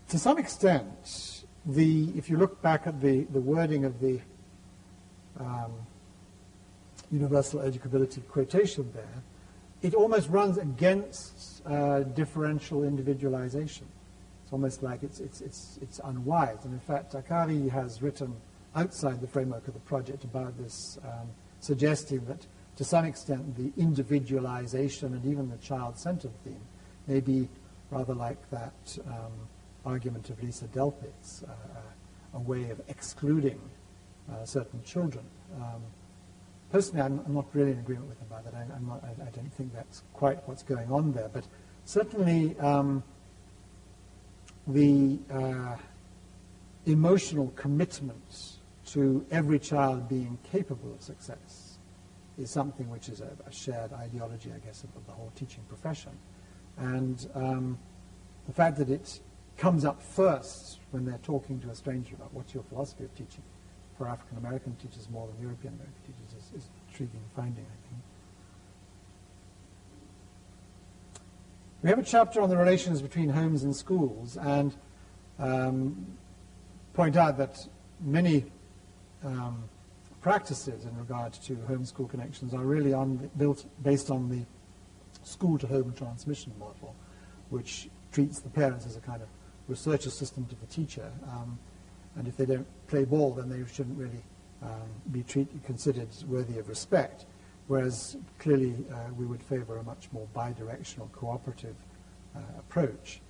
To some extent, if you look back at the wording of the universal educability quotation there, it almost runs against differential individualization. It's almost like it's unwise. And in fact, Akari has written outside the framework of the project about this, suggesting that to some extent the individualization and even the child-centered theme may be rather like that argument of Lisa Delpit's, a way of excluding certain children. Personally, I'm not really in agreement with him about that. I don't think that's quite what's going on there. But certainly the emotional commitment to every child being capable of success is something which is a shared ideology, I guess, of the whole teaching profession. And the fact that it comes up first when they're talking to a stranger about what's your philosophy of teaching for African American teachers more than European American teachers is an intriguing finding, I think. We have a chapter on the relations between homes and schools, and point out that many practices in regard to home-school connections are really based on the school-to-home transmission model, which treats the parents as a kind of research assistant to the teacher, and if they don't play ball, then they shouldn't really be considered worthy of respect, whereas clearly we would favor a much more bidirectional, cooperative approach.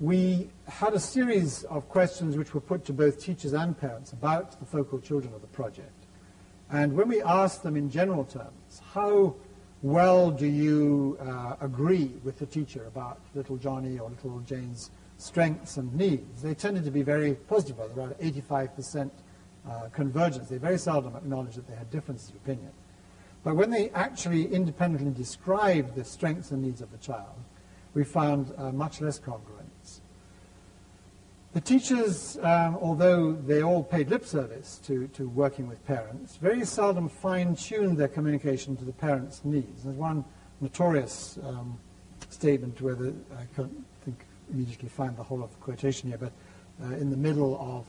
We had a series of questions which were put to both teachers and parents about the focal children of the project. And when we asked them in general terms, how well do you agree with the teacher about little Johnny or little Jane's strengths and needs, they tended to be very positive, around 85% convergence. They very seldom acknowledged that they had differences of opinion. But when they actually independently described the strengths and needs of the child, we found much less congruence. The teachers, although they all paid lip service to working with parents, very seldom fine-tuned their communication to the parents' needs. There's one notorious statement where I can't immediately find the whole of the quotation here, but in the middle of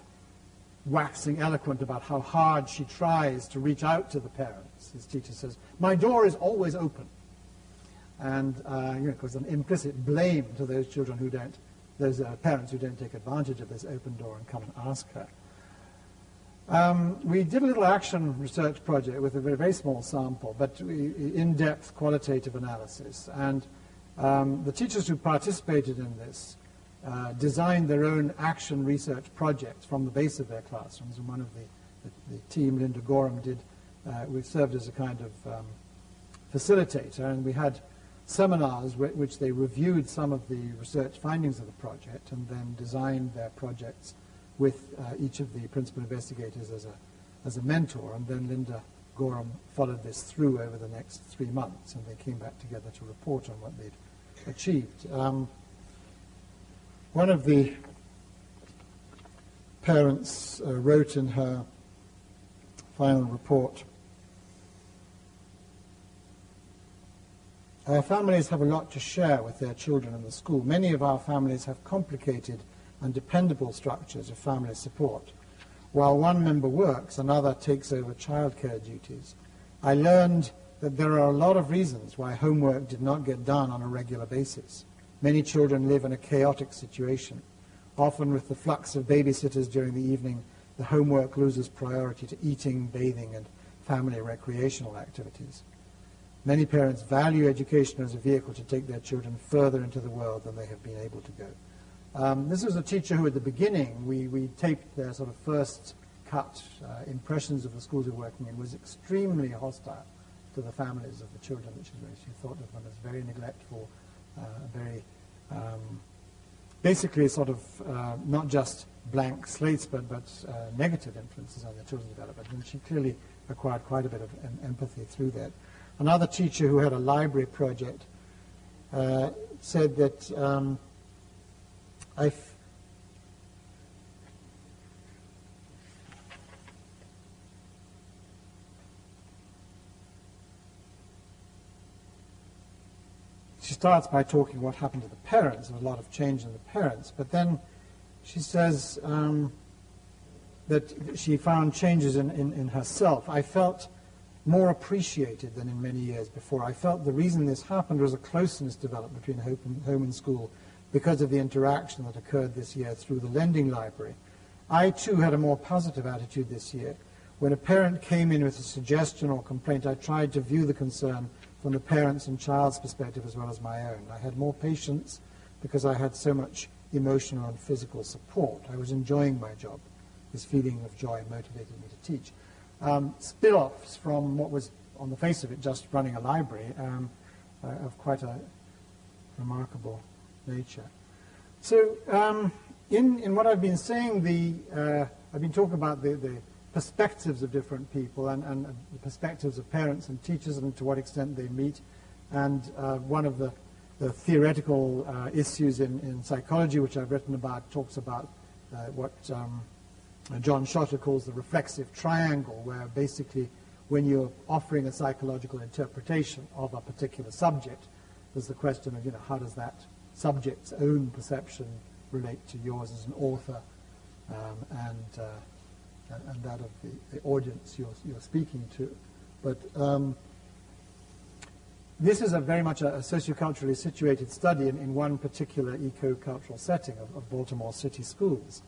waxing eloquent about how hard she tries to reach out to the parents, his teacher says, "My door is always open." And of course, an implicit blame to those children who don't, those parents who don't take advantage of this open door and come and ask her. We did a little action research project with a very, very small sample, but in-depth qualitative analysis. And the teachers who participated in this designed their own action research projects from the base of their classrooms. And one of the team, Linda Gorham, we served as a kind of facilitator, and we had seminars which they reviewed some of the research findings of the project and then designed their projects with each of the principal investigators as a mentor. And then Linda Gorham followed this through over the next 3 months, and they came back together to report on what they'd achieved. One of the parents wrote in her final report, "Our families have a lot to share with their children in the school. Many of our families have complicated and dependable structures of family support. While one member works, another takes over childcare duties. I learned that there are a lot of reasons why homework did not get done on a regular basis. Many children live in a chaotic situation. Often with the flux of babysitters during the evening, the homework loses priority to eating, bathing, and family recreational activities. Many parents value education as a vehicle to take their children further into the world than they have been able to go." This was a teacher who at the beginning, we taped their sort of first cut impressions of the schools we were working in, was extremely hostile to the families of the children that she raised. She thought of them as very neglectful, very basically sort of not just blank slates, but negative influences on their children's development. And she clearly acquired quite a bit of empathy through that. Another teacher who had a library project said that she starts by talking what happened to the parents. There was a lot of change in the parents. But then she says that she found changes in herself. "I felt more appreciated than in many years before. I felt the reason this happened was a closeness developed between home and school because of the interaction that occurred this year through the lending library. I, too, had a more positive attitude this year. When a parent came in with a suggestion or complaint, I tried to view the concern from the parent's and child's perspective as well as my own. I had more patience because I had so much emotional and physical support. I was enjoying my job. This feeling of joy motivated me to teach." Spill-offs from what was, on the face of it, just running a library of quite a remarkable nature. So in what I've been saying, I've been talking about the perspectives of different people and the perspectives of parents and teachers and to what extent they meet. And one of the theoretical issues in psychology, which I've written about, talks about what John Schotter calls the reflexive triangle, where basically when you're offering a psychological interpretation of a particular subject, there's the question of, how does that subject's own perception relate to yours as an author and that of the audience you're speaking to. But this is very much a socioculturally situated study in one particular eco-cultural setting of Baltimore City schools.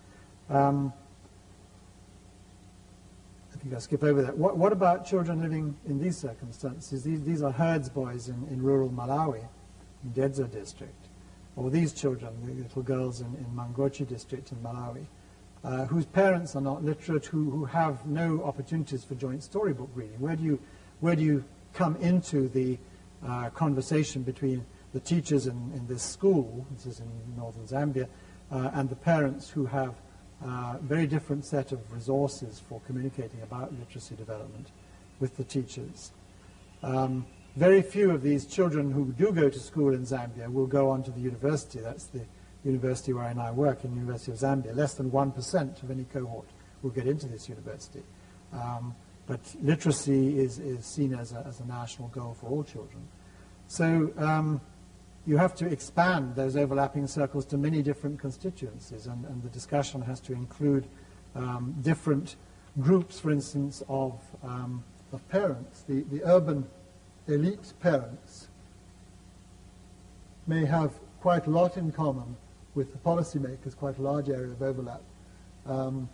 I think I'll skip over that. What about children living in these circumstances? These are herds boys in rural Malawi, in Dedza district. Or these children, the little girls in Mangochi district in Malawi, whose parents are not literate, who have no opportunities for joint storybook reading. Where do you come into the conversation between the teachers in this school, this is in northern Zambia, and the parents who have very different set of resources for communicating about literacy development with the teachers. Very few of these children who do go to school in Zambia will go on to the university. That's the university where I now work, in the University of Zambia. Less than 1% of any cohort will get into this university. But literacy is seen as a national goal for all children. So you have to expand those overlapping circles to many different constituencies, and the discussion has to include different groups, for instance, of parents. The urban elite parents may have quite a lot in common with the policymakers, quite a large area of overlap. The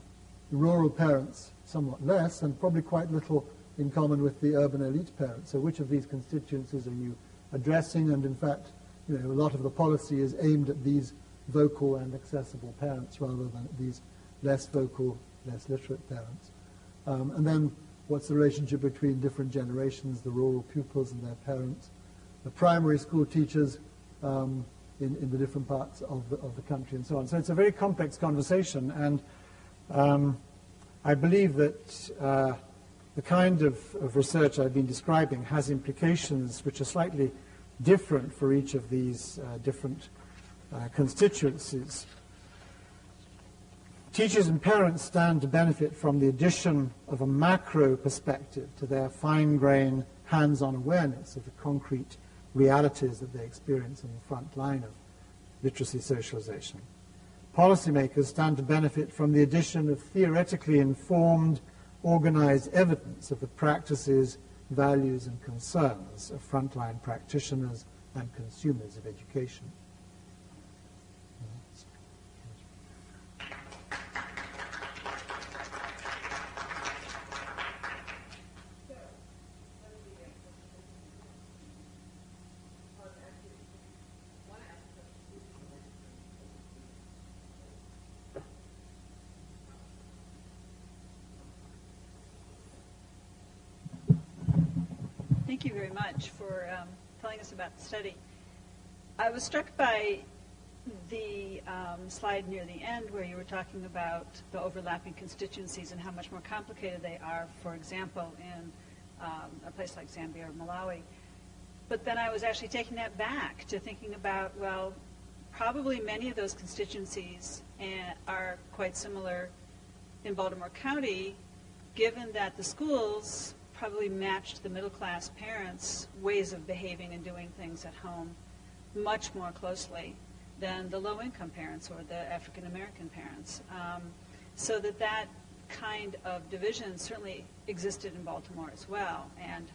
rural parents, somewhat less, and probably quite little in common with the urban elite parents. So which of these constituencies are you addressing? And in fact, a lot of the policy is aimed at these vocal and accessible parents rather than at these less vocal, less literate parents. And then what's the relationship between different generations, the rural pupils and their parents? the primary school teachers in the different parts of the country and so on. So it's a very complex conversation, and I believe that the kind of research I've been describing has implications which are slightly different for each of these different constituencies. Teachers and parents stand to benefit from the addition of a macro perspective to their fine-grained, hands-on awareness of the concrete realities that they experience in the front line of literacy socialization. Policymakers stand to benefit from the addition of theoretically informed, organized evidence of the practices, values, and concerns of frontline practitioners and consumers of education. Thank you very much for telling us about the study. I was struck by the slide near the end where you were talking about the overlapping constituencies and how much more complicated they are, for example, in a place like Zambia or Malawi. But then I was actually taking that back to thinking about, well, probably many of those constituencies are quite similar in Baltimore County, given that the schools probably matched the middle-class parents' ways of behaving and doing things at home much more closely than the low-income parents or the African-American parents. So that kind of division certainly existed in Baltimore as well. And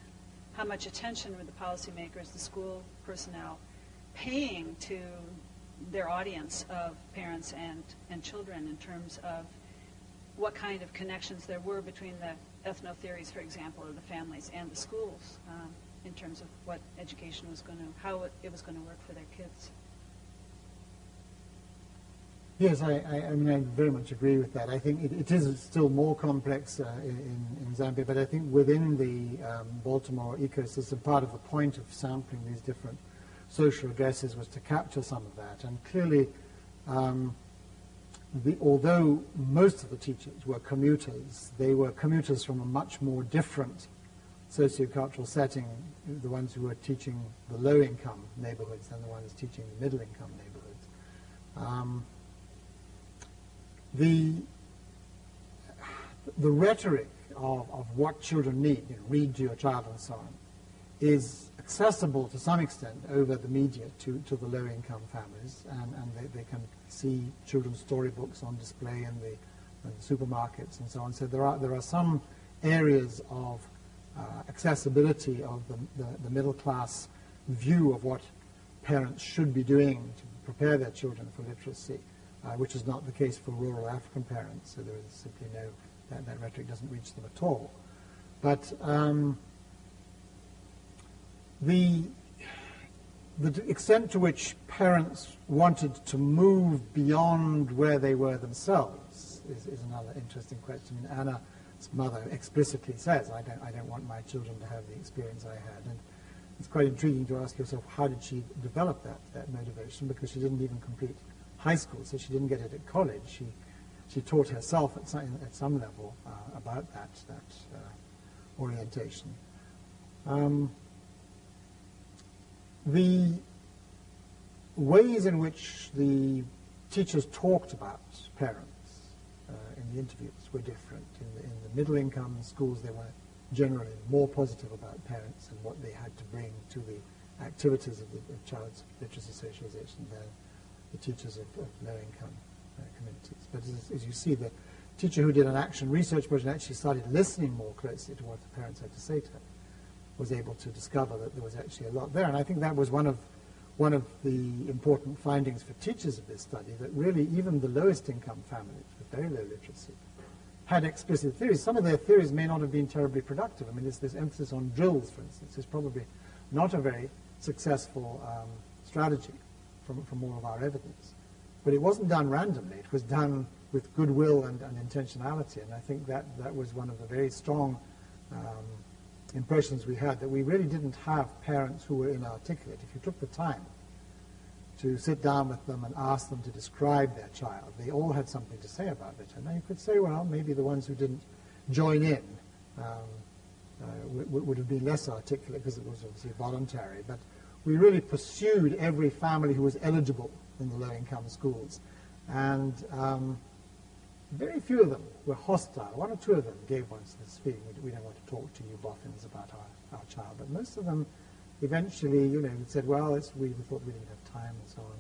how much attention were the policymakers, the school personnel, paying to their audience of parents and children in terms of what kind of connections there were between the ethno-theories, for example, of the families and the schools in terms of what education was going to, how it was going to work for their kids. Yes, I mean, I very much agree with that. I think it is still more complex in Zambia, but I think within the Baltimore ecosystem, part of the point of sampling these different social addresses was to capture some of that. And clearly, although most of the teachers were commuters, they were commuters from a much more different sociocultural setting, the ones who were teaching the low-income neighborhoods than the ones teaching the middle-income neighborhoods. The rhetoric of what children need, read to your child and so on, is accessible to some extent over the media to the low-income families, and they can see children's storybooks on display in the supermarkets and so on. So there are some areas of accessibility of the middle-class view of what parents should be doing to prepare their children for literacy, which is not the case for rural African parents. So there is simply that rhetoric doesn't reach them at all. But the extent to which parents wanted to move beyond where they were themselves is another interesting question. Anna's mother explicitly says, I don't want my children to have the experience I had. And it's quite intriguing to ask yourself, how did she develop that motivation? Because she didn't even complete high school, so she didn't get it at college. She taught herself at some level about that orientation. The ways in which the teachers talked about parents in the interviews were different. In the middle-income schools, they were generally more positive about parents and what they had to bring to the activities of the child's literacy socialization than the teachers of low-income communities. But as you see, the teacher who did an action research project actually started listening more closely to what the parents had to say to her, was able to discover that there was actually a lot there. And I think that was one of the important findings for teachers of this study, that really even the lowest income families with very low literacy had explicit theories. Some of their theories may not have been terribly productive. I mean, this emphasis on drills, for instance, is probably not a very successful strategy from all of our evidence. But it wasn't done randomly. It was done with goodwill and intentionality. And I think that was one of the very strong impressions we had, that we really didn't have parents who were inarticulate. If you took the time to sit down with them and ask them to describe their child, they all had something to say about it. And then you could say, well, maybe the ones who didn't join in would have been less articulate because it was obviously voluntary. But we really pursued every family who was eligible in the low-income schools. And very few of them were hostile. One or two of them gave us this feeling, we don't want to talk to you boffins about our child. But most of them eventually, said, well, we thought we didn't have time and so on.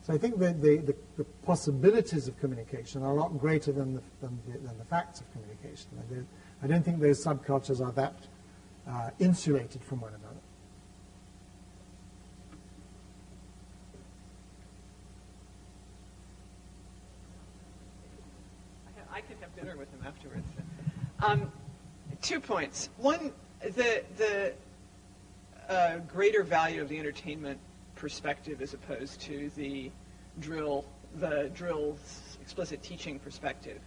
So I think that the possibilities of communication are a lot greater than the facts of communication. I don't think those subcultures are that insulated from one another. I could have dinner with him afterwards. 2 points. One, the greater value of the entertainment perspective as opposed to the drill's explicit teaching perspective.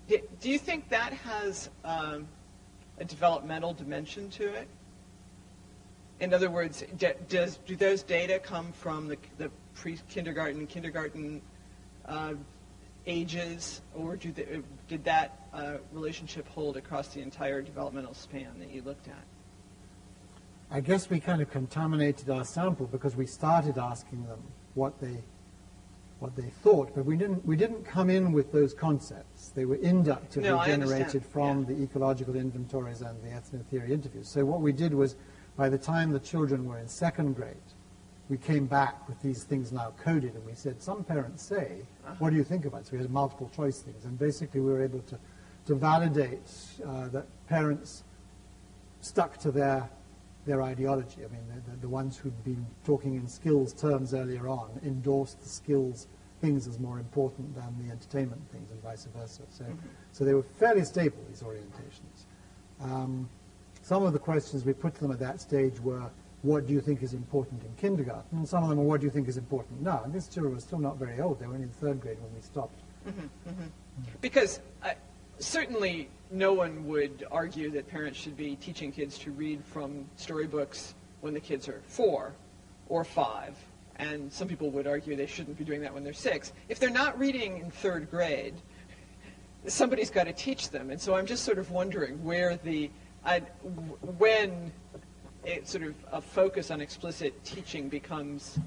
Do you think that has a developmental dimension to it? In other words, do those data come from the pre-kindergarten, kindergarten ages, or did that relationship hold across the entire developmental span that you looked at? I guess we kind of contaminated our sample because we started asking them what they thought, but we didn't come in with those concepts. They were inductively generated from the ecological inventories and the ethnotheory interviews. So what we did was, by the time the children were in second grade, we came back with these things now coded, and we said, some parents say, what do you think about it? So we had multiple choice things, and basically we were able to validate that parents stuck to their ideology. I mean, the ones who'd been talking in skills terms earlier on endorsed the skills things as more important than the entertainment things, and vice versa. So they were fairly stable, these orientations. Some of the questions we put to them at that stage were, what do you think is important in kindergarten? And some of them were, what do you think is important now? And these children were still not very old. They were only in third grade when we stopped. Because certainly no one would argue that parents should be teaching kids to read from storybooks when the kids are 4 or 5. And some people would argue they shouldn't be doing that when they're 6. If they're not reading in third grade, somebody's got to teach them. And so I'm just sort of wondering where when sort of a focus on explicit teaching becomes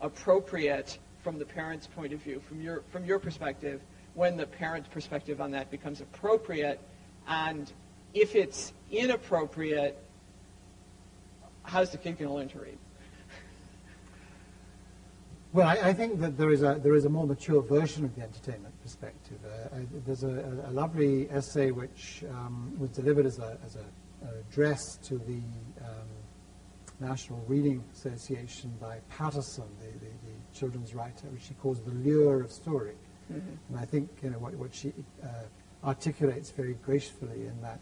appropriate from the parent's point of view, from your perspective, when the parent's perspective on that becomes appropriate, and if it's inappropriate, how's the kid going to learn to read? Well, I think that there is a more mature version of the entertainment perspective. There's a lovely essay which was delivered as an address to the National Reading Association by Patterson, the children's writer, which she calls The Lure of Story. And I think what she articulates very gracefully in that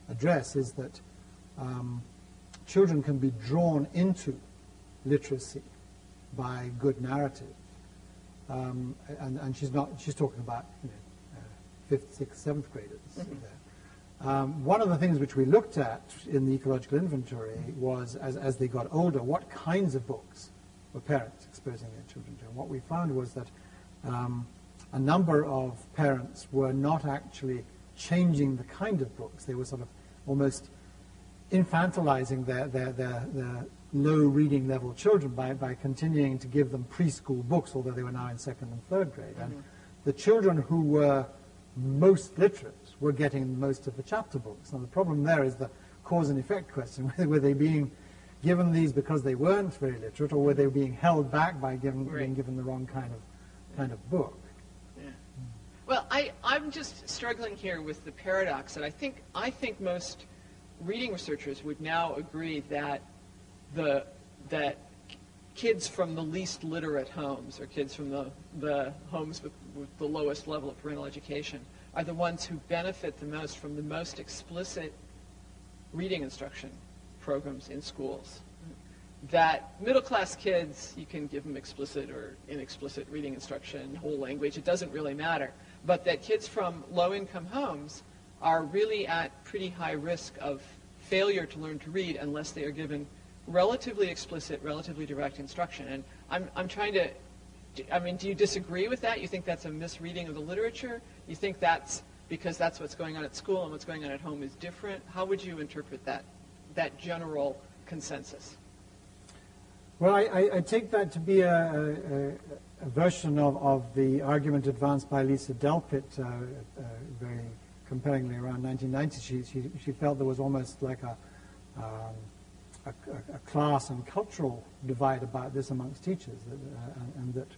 address is that children can be drawn into literacy by good narrative, and she's talking about 5th, 6th, 7th graders. There. One of the things which we looked at in the ecological inventory was, as they got older, what kinds of books were parents exposing their children to. And what we found was that a number of parents were not actually changing the kind of books. They were sort of almost infantilizing their low reading level children by continuing to give them preschool books, although they were now in second and third grade. And the children who were most literate were getting most of the chapter books. Now the problem there is the cause and effect question. Were they being given these because they weren't very literate, or were they being held back by being given the wrong kind of book? Yeah. Well, I'm just struggling here with the paradox that I think most reading researchers would now agree that that kids from the least literate homes, or kids from the homes with the lowest level of parental education, are the ones who benefit the most from the most explicit reading instruction programs in schools. That middle-class kids, you can give them explicit or inexplicit reading instruction, whole language, it doesn't really matter. But that kids from low-income homes are really at pretty high risk of failure to learn to read unless they are given relatively explicit, relatively direct instruction. And I'm trying to, do you disagree with that? You think that's a misreading of the literature? You think that's because that's what's going on at school and what's going on at home is different? How would you interpret that general consensus? Well, I take that to be a version of the argument advanced by Lisa Delpit very compellingly around 1990. She felt there was almost like a class and cultural divide about this amongst teachers, and that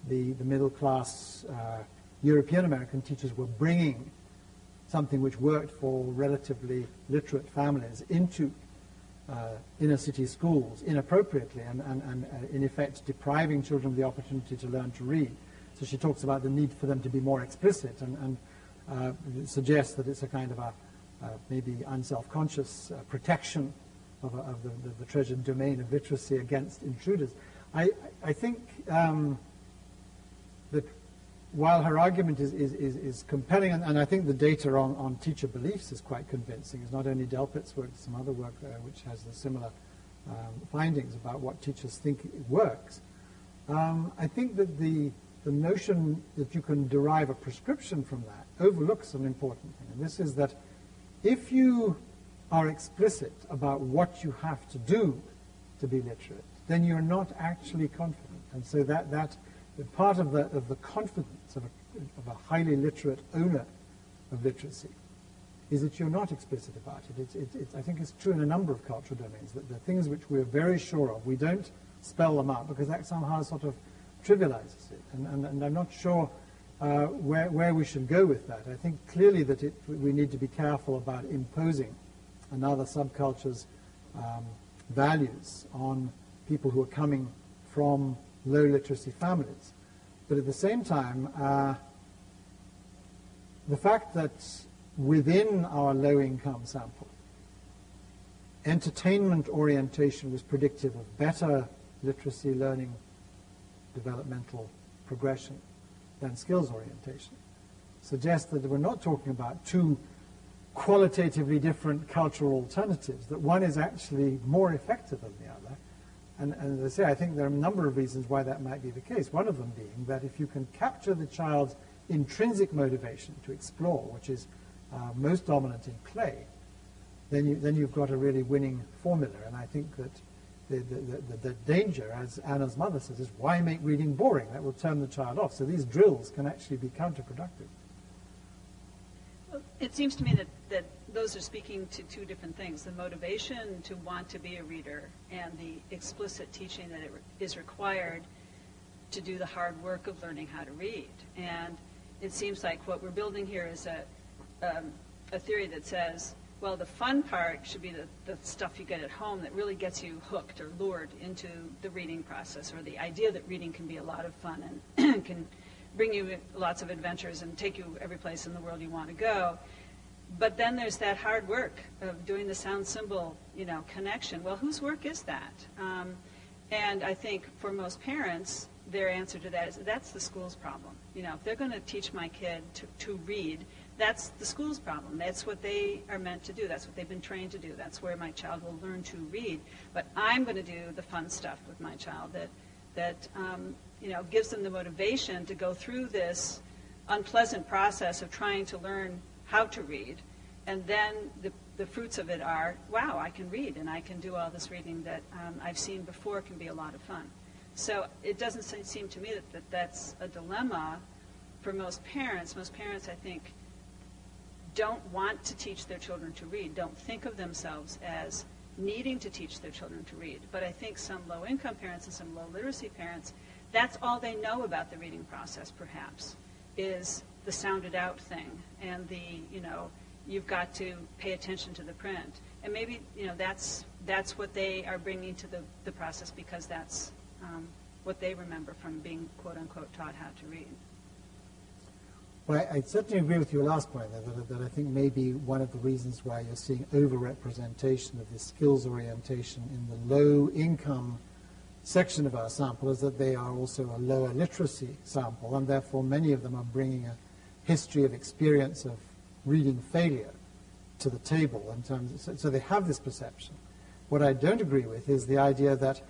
the middle class European American teachers were bringing something which worked for relatively literate families into inner city schools inappropriately and in effect depriving children of the opportunity to learn to read. So she talks about the need for them to be more explicit and suggests that it's a kind of a maybe unself-conscious protection of the treasured domain of literacy against intruders. I think that while her argument is compelling, and I think the data on teacher beliefs is quite convincing. It's not only Delpit's work, some other work which has the similar findings about what teachers think works. I think that the notion that you can derive a prescription from that overlooks an important thing, and this is that if you are explicit about what you have to do to be literate, then you're not actually confident. And so that part of the confidence of a highly literate owner of literacy is that you're not explicit about it. I think it's true in a number of cultural domains that the things which we're very sure of, we don't spell them out because that somehow sort of trivializes it. And I'm not sure where we should go with that. I think clearly that we need to be careful about imposing another subculture's values on people who are coming from low literacy families. But at the same time, the fact that within our low-income sample, entertainment orientation was predictive of better literacy learning developmental progression than skills orientation suggests that we're not talking about two qualitatively different cultural alternatives, that one is actually more effective than the other. And as I say, I think there are a number of reasons why that might be the case. One of them being that if you can capture the child's intrinsic motivation to explore, which is most dominant in play, then you've got a really winning formula. And I think that the danger, as Anna's mother says, is why make reading boring? That will turn the child off. So these drills can actually be counterproductive. Well, it seems to me that those are speaking to two different things, the motivation to want to be a reader and the explicit teaching that it is required to do the hard work of learning how to read. And it seems like what we're building here is a theory that says, well, the fun part should be the stuff you get at home that really gets you hooked or lured into the reading process, or the idea that reading can be a lot of fun and can bring you lots of adventures and take you every place in the world you want to go. But then there's that hard work of doing the sound symbol, connection. Well, whose work is that? And I think for most parents, their answer to that is that's the school's problem. If they're going to teach my kid to read, that's the school's problem. That's what they are meant to do. That's what they've been trained to do. That's where my child will learn to read. But I'm going to do the fun stuff with my child that gives them the motivation to go through this unpleasant process of trying to learn how to read. And then the fruits of it are, wow, I can read and I can do all this reading that I've seen before can be a lot of fun. So it doesn't seem to me that that's a dilemma for most parents. Most parents, I think, don't want to teach their children to read, don't think of themselves as needing to teach their children to read. But I think some low-income parents and some low-literacy parents, that's all they know about the reading process, perhaps, is the sounded out thing and the, you've got to pay attention to the print. And maybe, that's what they are bringing to the process because that's what they remember from being, quote unquote, taught how to read. Well, I certainly agree with your last point, that I think maybe one of the reasons why you're seeing over-representation of this skills orientation in the low-income section of our sample is that they are also a lower literacy sample, and therefore many of them are bringing a history of experience of reading failure to the table in terms of, so they have this perception. What I don't agree with is the idea that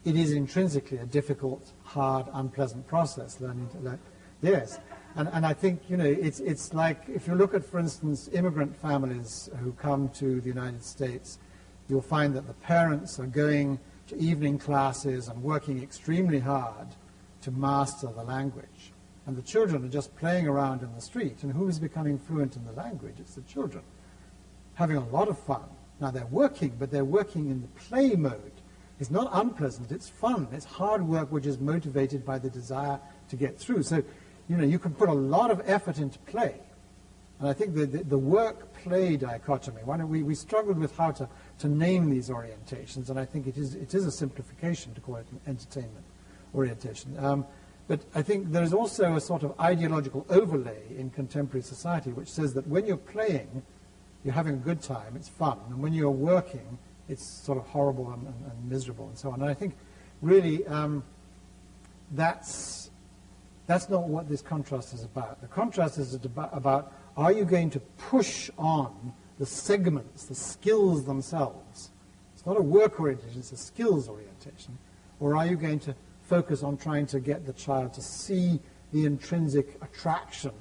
it is intrinsically a difficult, hard, unpleasant process, learning to learn. Yes. And I think, it's like, if you look at, for instance, immigrant families who come to the United States, you'll find that the parents are going to evening classes and working extremely hard to master the language. And the children are just playing around in the street. And who is becoming fluent in the language? It's the children, having a lot of fun. Now, they're working, but they're working in the play mode. It's not unpleasant, it's fun. It's hard work which is motivated by the desire to get through. So, you can put a lot of effort into play. And I think the work-play dichotomy, we struggled with how to name these orientations, and I think it is a simplification to call it an entertainment orientation. But I think there is also a sort of ideological overlay in contemporary society which says that when you're playing, you're having a good time, it's fun, and when you're working, it's sort of horrible and miserable and so on. And I think really that's not what this contrast is about. The contrast is about, are you going to push on the segments, the skills themselves? It's not a work orientation, it's a skills orientation. Or are you going to focus on trying to get the child to see the intrinsic attraction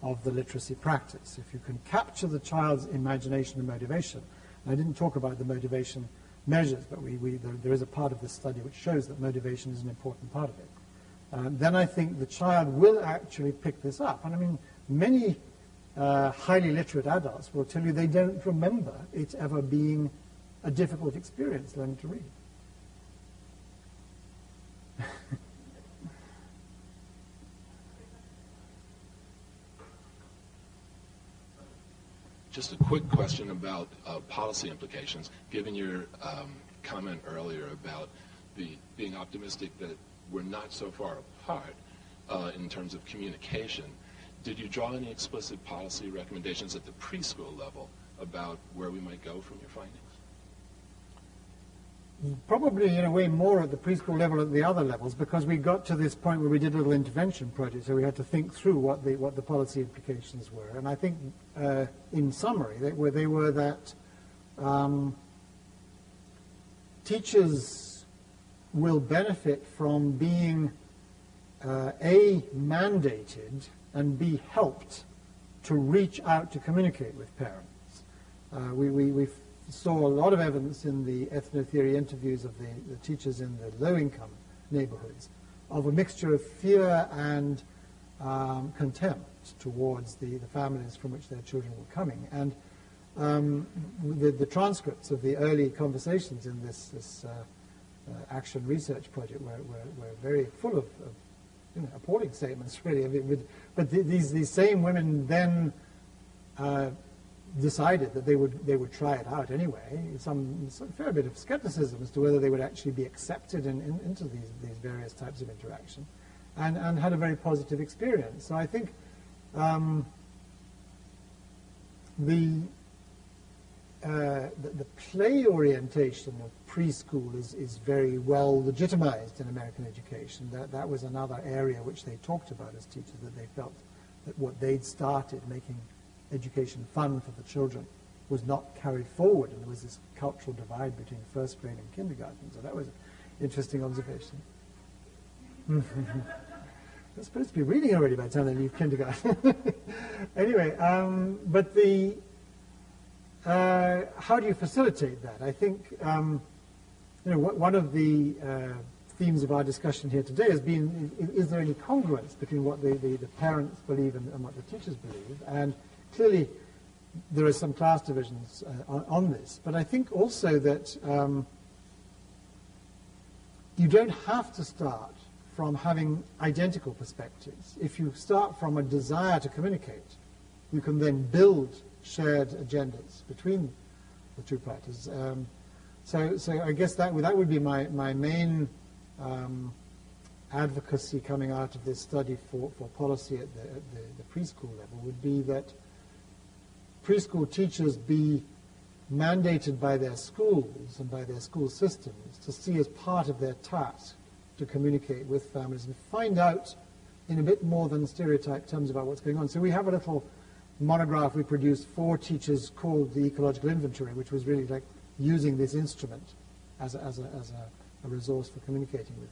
of the literacy practice? If you can capture the child's imagination and motivation, and I didn't talk about the motivation measures, but there is a part of this study which shows that motivation is an important part of it. Then I think the child will actually pick this up. And I mean, many highly literate adults will tell you they don't remember it ever being a difficult experience learning to read. Just a quick question about policy implications. Given your comment earlier about being optimistic that we're not so far apart in terms of communication, did you draw any explicit policy recommendations at the preschool level about where we might go from your findings? Probably, in a way, more at the preschool level at the other levels, because we got to this point where we did a little intervention project, so we had to think through what the policy implications were. And I think, in summary, they were that teachers will benefit from being A, mandated, and B, helped to reach out to communicate with parents. We saw a lot of evidence in the ethnotheory interviews of the teachers in the low-income neighborhoods of a mixture of fear and contempt towards the families from which their children were coming. And the transcripts of the early conversations in this action research project were very full of appalling statements, really. But these same women then decided that they would try it out anyway. Some fair bit of skepticism as to whether they would actually be accepted into these various types of interaction, and had a very positive experience. So I think the play orientation of preschool is very well legitimized in American education. That was another area which they talked about as teachers, that they felt that what they'd started, making education fun for the children, was not carried forward, and there was this cultural divide between first grade and kindergarten. So that was an interesting observation. They're supposed to be reading already by the time they leave kindergarten. Anyway, but how do you facilitate that? I think one of the themes of our discussion here today has been, is there any congruence between what the parents believe and what the teachers believe? And clearly there are some class divisions on this. But I think also that you don't have to start from having identical perspectives. If you start from a desire to communicate, you can then build shared agendas between the two parties. So I guess that would be my main advocacy coming out of this study for policy at the preschool level, would be that preschool teachers be mandated by their schools and by their school systems to see as part of their task to communicate with families and find out in a bit more than stereotyped terms about what's going on. So we have a little monograph we produced for teachers called the Ecological Inventory, which was really like using this instrument as a resource for communicating with